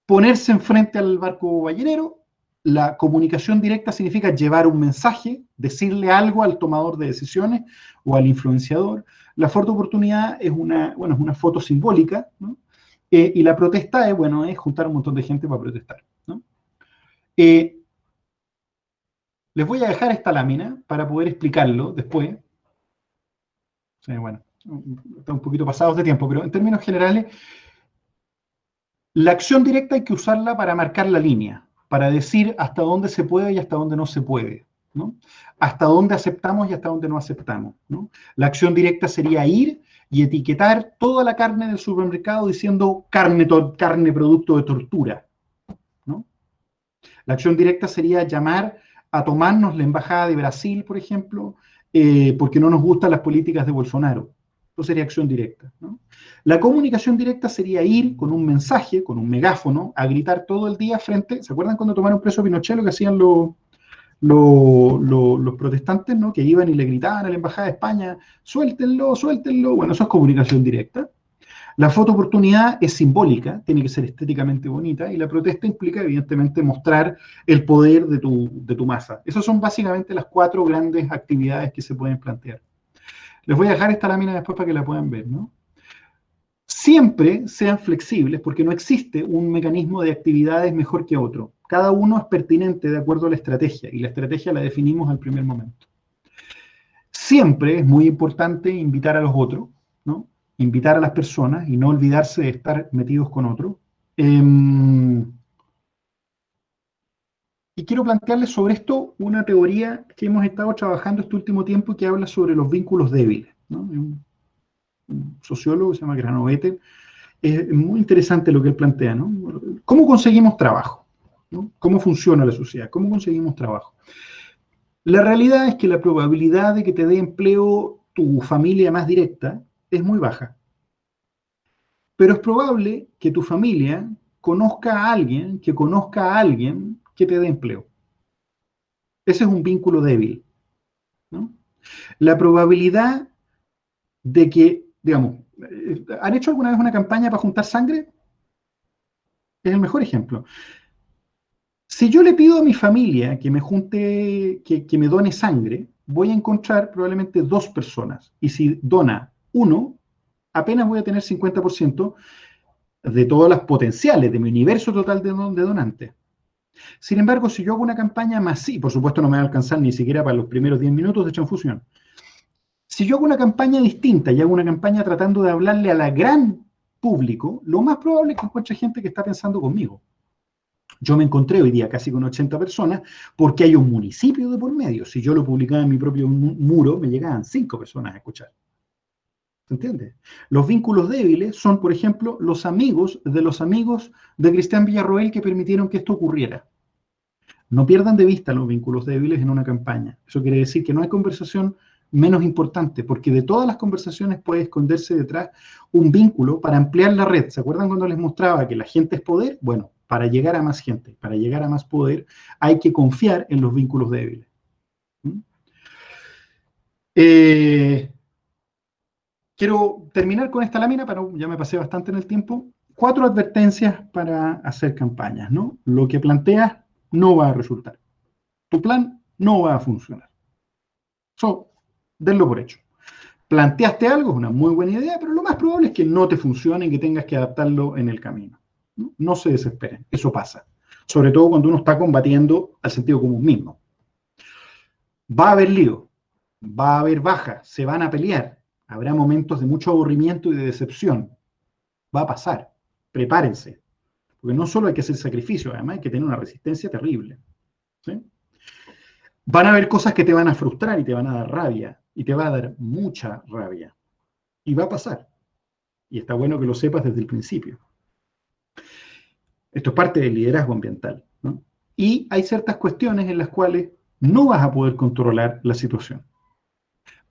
ponerse enfrente al barco ballenero. La comunicación directa significa llevar un mensaje, decirle algo al tomador de decisiones o al influenciador. La foto oportunidad es una foto simbólica, ¿no? Y la protesta es juntar un montón de gente para protestar, ¿no? Les voy a dejar esta lámina para poder explicarlo después. Sí, bueno, está un poquito pasados de tiempo, pero en términos generales, la acción directa hay que usarla para marcar la línea, para decir hasta dónde se puede y hasta dónde no se puede, ¿no? Hasta dónde aceptamos y hasta dónde no aceptamos, ¿no? La acción directa sería ir y etiquetar toda la carne del supermercado diciendo carne producto de tortura, ¿no? La acción directa sería llamar a tomarnos la embajada de Brasil, por ejemplo, porque no nos gustan las políticas de Bolsonaro. Eso sería acción directa, ¿no? La comunicación directa sería ir con un mensaje, con un megáfono, a gritar todo el día frente. ¿Se acuerdan cuando tomaron preso a Pinochet, lo que hacían los protestantes, ¿no? Que iban y le gritaban a la embajada de España, suéltenlo, suéltenlo. Bueno, eso es comunicación directa. La foto oportunidad es simbólica, tiene que ser estéticamente bonita, y la protesta implica, evidentemente, mostrar el poder de tu masa. Esas son básicamente las 4 grandes actividades que se pueden plantear. Les voy a dejar esta lámina después para que la puedan ver, ¿no? Siempre sean flexibles, porque no existe un mecanismo de actividades mejor que otro. Cada uno es pertinente de acuerdo a la estrategia, y la estrategia la definimos al primer momento. Siempre es muy importante invitar a los otros, ¿no? Invitar a las personas y no olvidarse de estar metidos con otros. Y quiero plantearles sobre esto una teoría que hemos estado trabajando este último tiempo y que habla sobre los vínculos débiles, ¿no? Un sociólogo que se llama Granovetter. Es muy interesante lo que él plantea, ¿no? ¿Cómo conseguimos trabajo? ¿No? ¿Cómo funciona la sociedad? ¿Cómo conseguimos trabajo? La realidad es que la probabilidad de que te dé empleo tu familia más directa es muy baja. Pero es probable que tu familia conozca a alguien que conozca a alguien que te dé empleo. Ese es un vínculo débil, ¿no? La probabilidad de que, digamos, ¿han hecho alguna vez una campaña para juntar sangre? Es el mejor ejemplo. Si yo le pido a mi familia que me junte, que me done sangre, voy a encontrar probablemente 2 personas. Y si dona 1, apenas voy a tener 50% de todas las potenciales, de mi universo total de donantes. Sin embargo, si yo hago una campaña masiva, por supuesto no me va a alcanzar ni siquiera para los primeros 10 minutos de transfusión. Si yo hago una campaña distinta y hago una campaña tratando de hablarle a la gran público, lo más probable es que encuentre gente que está pensando conmigo. Yo me encontré hoy día casi con 80 personas porque hay un municipio de por medio. Si yo lo publicaba en mi propio muro, me llegaban 5 personas a escuchar. ¿Se entiende? Los vínculos débiles son, por ejemplo, los amigos de Cristian Villarroel que permitieron que esto ocurriera. No pierdan de vista los vínculos débiles en una campaña. Eso quiere decir que no hay conversación menos importante, porque de todas las conversaciones puede esconderse detrás un vínculo para ampliar la red. ¿Se acuerdan cuando les mostraba que la gente es poder? Bueno, para llegar a más gente, para llegar a más poder, hay que confiar en los vínculos débiles. Quiero terminar con esta lámina, pero ya me pasé bastante en el tiempo. 4 advertencias para hacer campañas, ¿no? Lo que planteas no va a resultar. Tu plan no va a funcionar. Denlo por hecho. Planteaste algo, es una muy buena idea, pero lo más probable es que no te funcione y que tengas que adaptarlo en el camino. No se desesperen, eso pasa. Sobre todo cuando uno está combatiendo al sentido común mismo. Va a haber lío, va a haber bajas, se van a pelear, habrá momentos de mucho aburrimiento y de decepción. Va a pasar, prepárense. Porque no solo hay que hacer sacrificio, además hay que tener una resistencia terrible. ¿Sí? Van a haber cosas que te van a frustrar y te van a dar rabia, y te va a dar mucha rabia. Y va a pasar. Y está bueno que lo sepas desde el principio. Esto es parte del liderazgo ambiental, ¿no? Y hay ciertas cuestiones en las cuales no vas a poder controlar la situación.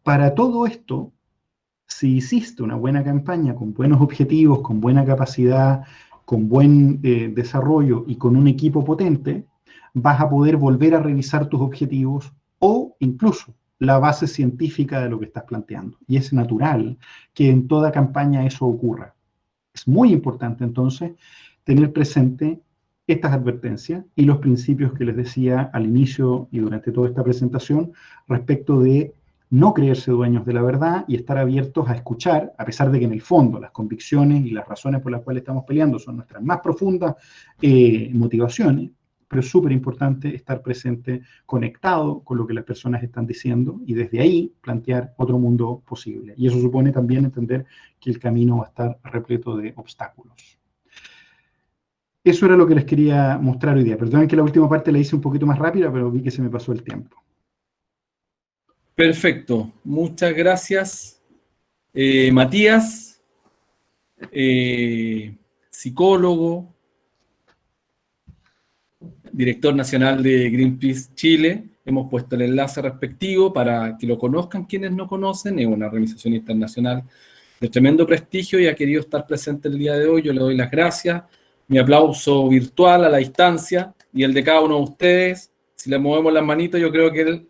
Para todo esto, si hiciste una buena campaña con buenos objetivos, con buena capacidad, con buen desarrollo y con un equipo potente, vas a poder volver a revisar tus objetivos o incluso la base científica de lo que estás planteando. Y es natural que en toda campaña eso ocurra. Es muy importante entonces tener presente estas advertencias y los principios que les decía al inicio y durante toda esta presentación respecto de no creerse dueños de la verdad y estar abiertos a escuchar, a pesar de que en el fondo las convicciones y las razones por las cuales estamos peleando son nuestras más profundas motivaciones, pero es súper importante estar presente, conectado con lo que las personas están diciendo y desde ahí plantear otro mundo posible. Y eso supone también entender que el camino va a estar repleto de obstáculos. Eso era lo que les quería mostrar hoy día. Perdonen que la última parte la hice un poquito más rápida, pero vi que se me pasó el tiempo. Perfecto. Muchas gracias, Matías, psicólogo, director nacional de Greenpeace Chile. Hemos puesto el enlace respectivo para que lo conozcan quienes no conocen. Es una organización internacional de tremendo prestigio y ha querido estar presente el día de hoy. Yo le doy las gracias. Mi aplauso virtual a la distancia y el de cada uno de ustedes. Si le movemos las manitos, yo creo que él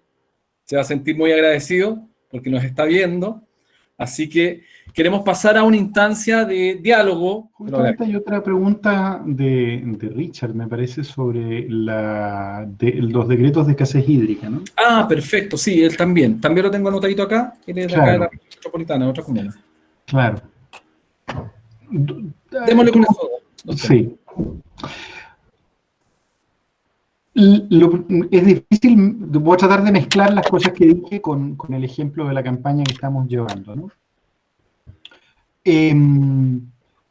se va a sentir muy agradecido porque nos está viendo. Así que queremos pasar a una instancia de diálogo. Justamente hay otra pregunta de Richard, me parece, sobre los decretos de escasez hídrica, ¿no? Ah, perfecto, sí, él también. También lo tengo anotadito acá. Él es de acá de la región metropolitana, otra comuna. Claro. Démosle con eso. Sí. Es difícil, voy a tratar de mezclar las cosas que dije con el ejemplo de la campaña que estamos llevando, ¿no?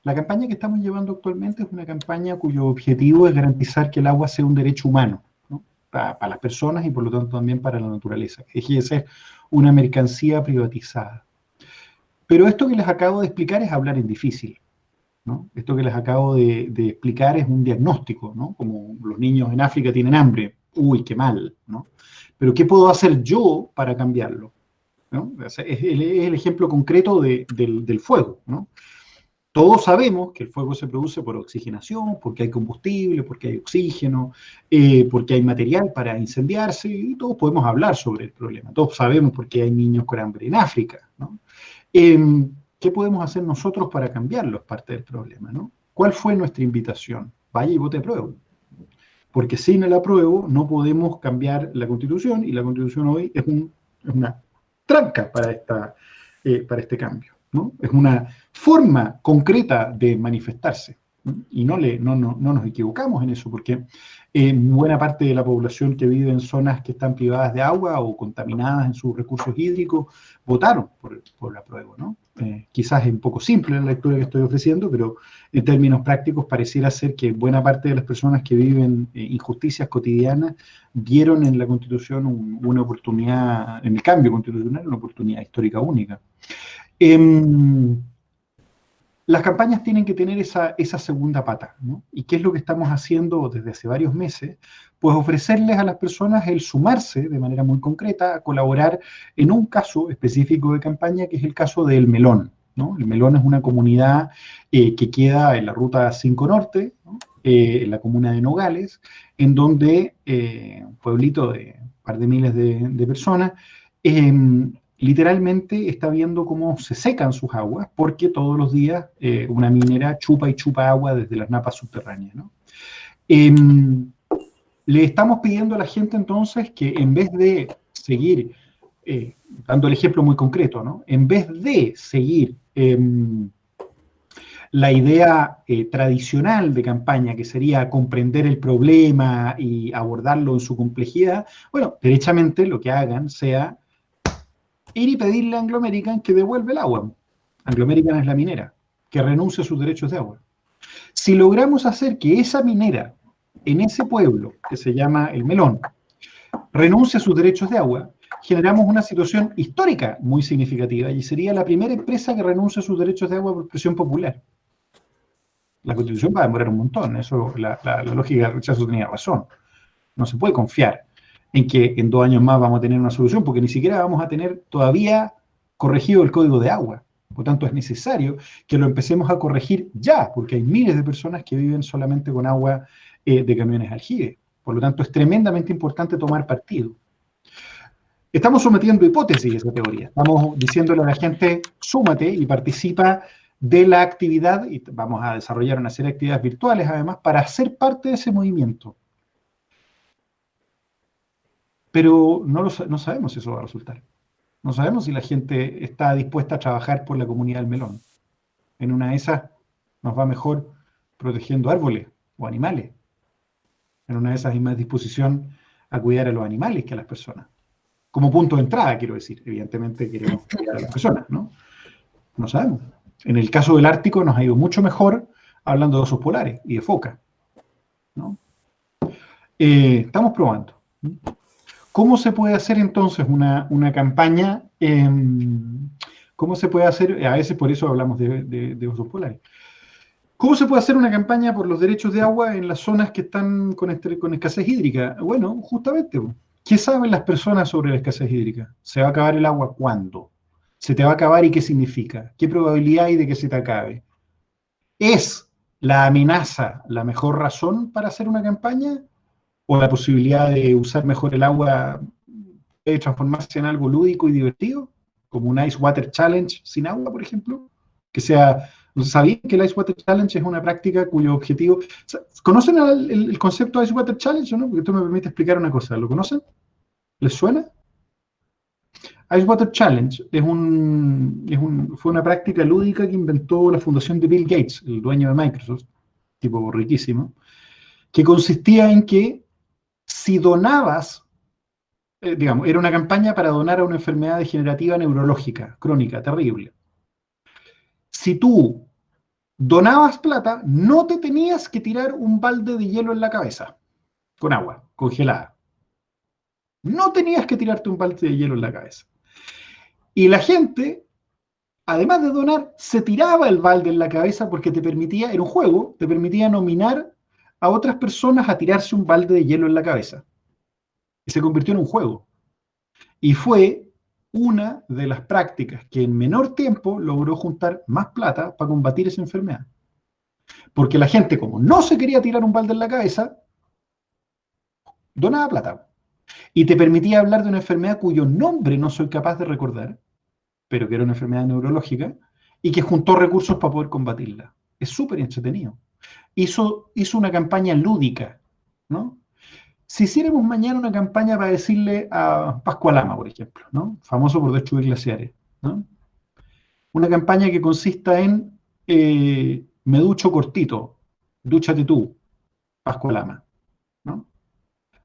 La campaña que estamos llevando actualmente es una campaña cuyo objetivo es garantizar que el agua sea un derecho humano, ¿no? Para las personas y por lo tanto también para la naturaleza, que deje de ser una mercancía privatizada. Pero esto que les acabo de explicar es hablar en difícil, ¿no? Esto que les acabo de explicar es un diagnóstico, ¿no? Como los niños en África tienen hambre. Uy, qué mal, ¿no? Pero ¿qué puedo hacer yo para cambiarlo? ¿No? Es el ejemplo concreto del fuego, ¿no? Todos sabemos que el fuego se produce por oxigenación, porque hay combustible, porque hay oxígeno, porque hay material para incendiarse, y todos podemos hablar sobre el problema. Todos sabemos por qué hay niños con hambre en África, ¿no? ¿Qué podemos hacer nosotros para cambiarlo? Es parte del problema, ¿no? ¿Cuál fue nuestra invitación? Vaya y vote apruebo. Porque sin el apruebo no podemos cambiar la Constitución, y la Constitución hoy es una tranca para este cambio, ¿no? Es una forma concreta de manifestarse, ¿no? Y no nos equivocamos en eso, porque buena parte de la población que vive en zonas que están privadas de agua o contaminadas en sus recursos hídricos votaron por el apruebo, ¿no? Quizás es un poco simple la lectura que estoy ofreciendo, pero en términos prácticos pareciera ser que buena parte de las personas que viven injusticias cotidianas vieron en la Constitución una oportunidad, en el cambio constitucional, una oportunidad histórica única. Las campañas tienen que tener esa segunda pata, ¿no? ¿Y qué es lo que estamos haciendo desde hace varios meses? Pues ofrecerles a las personas el sumarse de manera muy concreta a colaborar en un caso específico de campaña, que es el caso del Melón, ¿no? El Melón es una comunidad que queda en la Ruta 5 Norte, ¿no? En la comuna de Nogales, en donde un pueblito de un par de miles de personas literalmente está viendo cómo se secan sus aguas porque todos los días una minera chupa y chupa agua desde las napas subterráneas, ¿no? Le estamos pidiendo a la gente entonces que en vez de seguir, dando el ejemplo muy concreto, ¿no? En vez de seguir la idea tradicional de campaña, que sería comprender el problema y abordarlo en su complejidad, bueno, derechamente lo que hagan sea ir y pedirle a Anglo American que devuelva el agua. Anglo American es la minera, que renuncie a sus derechos de agua. Si logramos hacer que esa minera en ese pueblo, que se llama El Melón, renuncie a sus derechos de agua, generamos una situación histórica muy significativa y sería la primera empresa que renuncia a sus derechos de agua por presión popular. La Constitución va a demorar un montón, eso la lógica de rechazo tenía razón. No se puede confiar en que en 2 años más vamos a tener una solución, porque ni siquiera vamos a tener todavía corregido el Código de Agua. Por tanto, es necesario que lo empecemos a corregir ya, porque hay miles de personas que viven solamente con agua de camiones aljibe. Por lo tanto, es tremendamente importante tomar partido. Estamos sometiendo hipótesis a esa teoría. Estamos diciéndole a la gente, súmate y participa de la actividad, y vamos a desarrollar una serie de actividades virtuales, además, para ser parte de ese movimiento. Pero no sabemos si eso va a resultar. No sabemos si la gente está dispuesta a trabajar por la comunidad del Melón. En una de esas nos va mejor protegiendo árboles o animales. En una de esas hay más disposición a cuidar a los animales que a las personas. Como punto de entrada, quiero decir. Evidentemente queremos cuidar a las personas, ¿no? No sabemos. En el caso del Ártico nos ha ido mucho mejor hablando de osos polares y de focas, ¿no? Estamos probando. ¿Cómo se puede hacer entonces una campaña? ¿Cómo se puede hacer? A veces por eso hablamos de osos polares. ¿Cómo se puede hacer una campaña por los derechos de agua en las zonas que están con escasez hídrica? Bueno, justamente, ¿qué saben las personas sobre la escasez hídrica? ¿Se va a acabar el agua cuándo? ¿Se te va a acabar y qué significa? ¿Qué probabilidad hay de que se te acabe? ¿Es la amenaza la mejor razón para hacer una campaña? ¿O la posibilidad de usar mejor el agua puede transformarse en algo lúdico y divertido? Como un Ice Water Challenge sin agua, por ejemplo. Que sea... ¿Sabían que el Ice Water Challenge es una práctica cuyo objetivo... ¿Conocen el concepto de Ice Water Challenge o no? Porque esto me permite explicar una cosa. ¿Lo conocen? ¿Les suena? Ice Water Challenge fue una práctica lúdica que inventó la fundación de Bill Gates, el dueño de Microsoft, tipo riquísimo, que consistía en que si donabas, digamos, era una campaña para donar a una enfermedad degenerativa neurológica, crónica, terrible. Si tú donabas plata, no te tenías que tirar un balde de hielo en la cabeza, con agua congelada. No tenías que tirarte un balde de hielo en la cabeza. Y la gente, además de donar, se tiraba el balde en la cabeza porque te permitía, era un juego, te permitía nominar a otras personas a tirarse un balde de hielo en la cabeza. Y se convirtió en un juego. Y fue una de las prácticas que en menor tiempo logró juntar más plata para combatir esa enfermedad. Porque la gente, como no se quería tirar un balde en la cabeza, donaba plata. Y te permitía hablar de una enfermedad cuyo nombre no soy capaz de recordar, pero que era una enfermedad neurológica, y que juntó recursos para poder combatirla. Es súper entretenido. Hizo una campaña lúdica, ¿no? Si hiciéramos mañana una campaña para decirle a Pascua Lama, por ejemplo, ¿no? Famoso por destruir glaciares, ¿no? Una campaña que consista en me ducho cortito, dúchate tú, Pascua Lama, ¿no?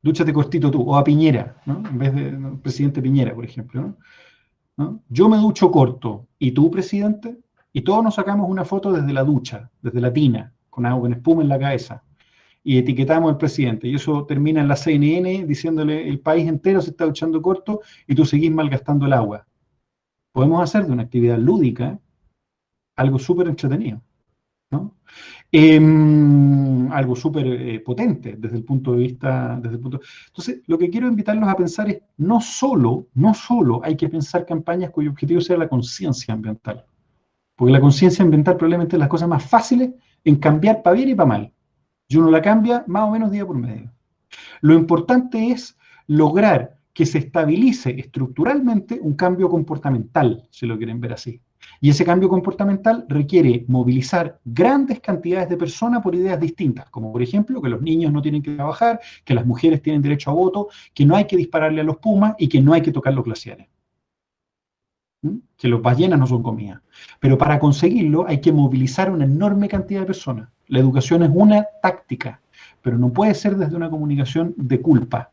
Dúchate cortito tú, o a Piñera, ¿no? En vez de presidente Piñera, por ejemplo, ¿no? ¿No? Yo me ducho corto, ¿y tú, presidente? Y todos nos sacamos una foto desde la ducha, desde la tina, con agua, con espuma en la cabeza, y etiquetamos al presidente, y eso termina en la CNN diciéndole el país entero se está duchando corto y tú seguís malgastando el agua. Podemos hacer de una actividad lúdica algo súper entretenido, ¿no? Algo súper potente desde el punto de vista... Entonces, lo que quiero invitarlos a pensar es, no solo hay que pensar campañas cuyo objetivo sea la conciencia ambiental, porque la conciencia ambiental probablemente es las cosas más fáciles en cambiar para bien y para mal, y uno la cambia más o menos día por medio. Lo importante es lograr que se estabilice estructuralmente un cambio comportamental, si lo quieren ver así. Y ese cambio comportamental requiere movilizar grandes cantidades de personas por ideas distintas, como por ejemplo que los niños no tienen que trabajar, que las mujeres tienen derecho a voto, que no hay que dispararle a los pumas y que no hay que tocar los glaciares. Que los ballenas no son comida. Pero para conseguirlo hay que movilizar una enorme cantidad de personas. La educación es una táctica, pero no puede ser desde una comunicación de culpa,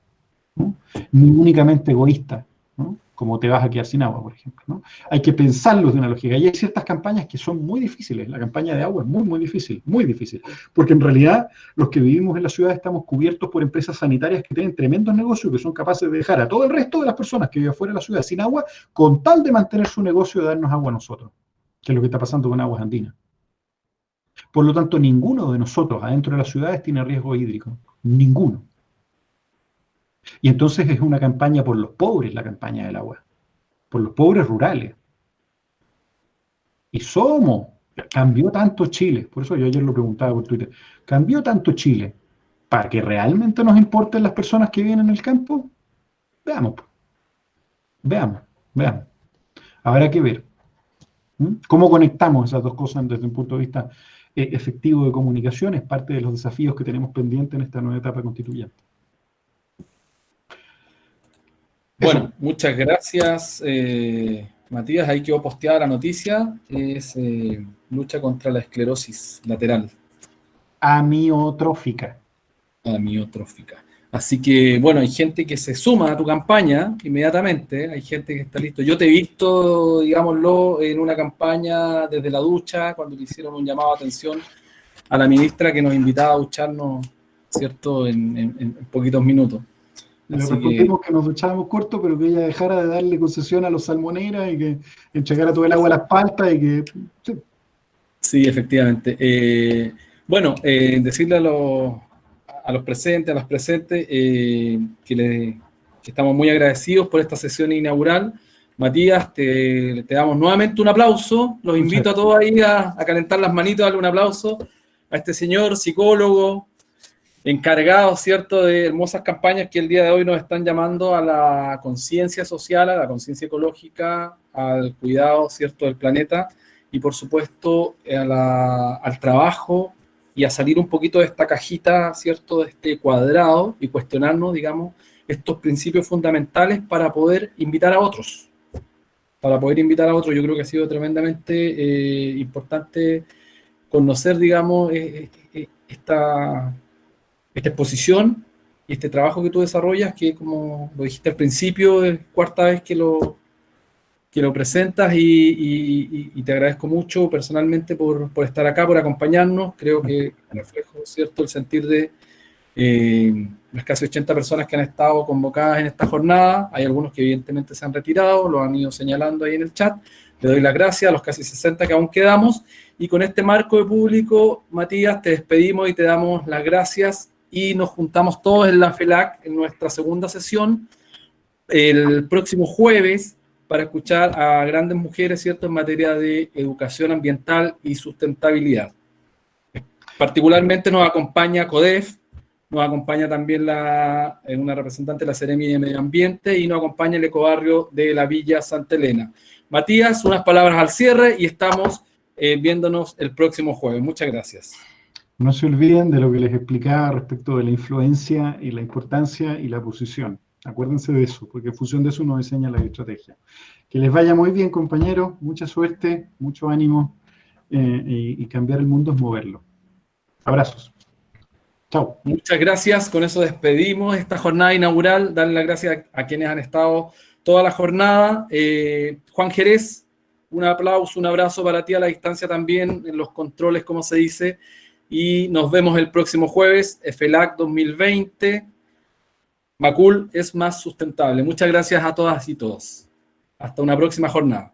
¿no? Ni únicamente egoísta, ¿no? como te vas a quedar sin agua, por ejemplo, ¿no? Hay que pensarlo de una lógica. Y hay ciertas campañas que son muy difíciles. La campaña de agua es muy, muy difícil. Porque en realidad los que vivimos en la ciudad estamos cubiertos por empresas sanitarias que tienen tremendos negocios, que son capaces de dejar a todo el resto de las personas que viven fuera de la ciudad sin agua, con tal de mantener su negocio y de darnos agua a nosotros, que es lo que está pasando con Aguas Andinas. Por lo tanto, ninguno de nosotros adentro de las ciudades tiene riesgo hídrico. Ninguno. Y entonces es una campaña por los pobres, la campaña del agua. Por los pobres rurales. Y cambió tanto Chile, por eso yo ayer lo preguntaba por Twitter, ¿cambió tanto Chile para que realmente nos importen las personas que viven en el campo? Veamos. Habrá que ver. ¿Cómo conectamos esas dos cosas desde un punto de vista efectivo de comunicación? Es parte de los desafíos que tenemos pendientes en esta nueva etapa constituyente. Bueno, muchas gracias, Matías. Ahí quedó posteada la noticia. Es lucha contra la esclerosis lateral. Amiotrófica. Así que, bueno, hay gente que se suma a tu campaña inmediatamente. Hay gente que está listo. Yo te he visto, digámoslo, en una campaña desde la ducha, cuando le hicieron un llamado de atención a la ministra que nos invitaba a ducharnos, ¿cierto?, en poquitos minutos. Le respondimos que nos duchábamos corto, pero que ella dejara de darle concesión a los salmoneras y que entregara todo el agua a las paltas y que... Sí, efectivamente. Bueno, decirle a los presentes, a las presentes, que estamos muy agradecidos por esta sesión inaugural. Matías, te damos nuevamente un aplauso. Los invito a todos ahí a calentar las manitos, a darle un aplauso a este señor psicólogo, encargado, ¿cierto?, de hermosas campañas que el día de hoy nos están llamando a la conciencia social, a la conciencia ecológica, al cuidado, ¿cierto?, del planeta y, por supuesto, al trabajo y a salir un poquito de esta cajita, ¿cierto?, de este cuadrado y cuestionarnos, digamos, estos principios fundamentales para poder invitar a otros. Yo creo que ha sido tremendamente importante conocer, digamos, esta exposición y este trabajo que tú desarrollas, que como lo dijiste al principio, es cuarta vez que lo presentas y te agradezco mucho personalmente por estar acá, por acompañarnos. Creo que reflejo, ¿cierto?, el sentir de las casi 80 personas que han estado convocadas en esta jornada. Hay algunos que evidentemente se han retirado, lo han ido señalando ahí en el chat. Le doy las gracias a los casi 60 que aún quedamos. Y con este marco de público, Matías, te despedimos y te damos las gracias. Y nos juntamos todos en la FELAC en nuestra segunda sesión el próximo jueves para escuchar a grandes mujeres, ¿cierto?, en materia de educación ambiental y sustentabilidad. Particularmente nos acompaña CODEF, nos acompaña también una representante de la Seremi de Medio Ambiente y nos acompaña el ecobarrio de la Villa Santa Elena. Matías, unas palabras al cierre y estamos viéndonos el próximo jueves. Muchas gracias. No se olviden de lo que les explicaba respecto de la influencia y la importancia y la posición. Acuérdense de eso, porque en función de eso uno diseña la estrategia. Que les vaya muy bien, compañeros. Mucha suerte, mucho ánimo y cambiar el mundo es moverlo. Abrazos. Chao. Muchas gracias. Con eso despedimos esta jornada inaugural. Darle las gracias a quienes han estado toda la jornada. Juan Jerez, un aplauso, un abrazo para ti a la distancia también, en los controles, como se dice. Y nos vemos el próximo jueves, FELAC 2020. Macul es más sustentable. Muchas gracias a todas y todos. Hasta una próxima jornada.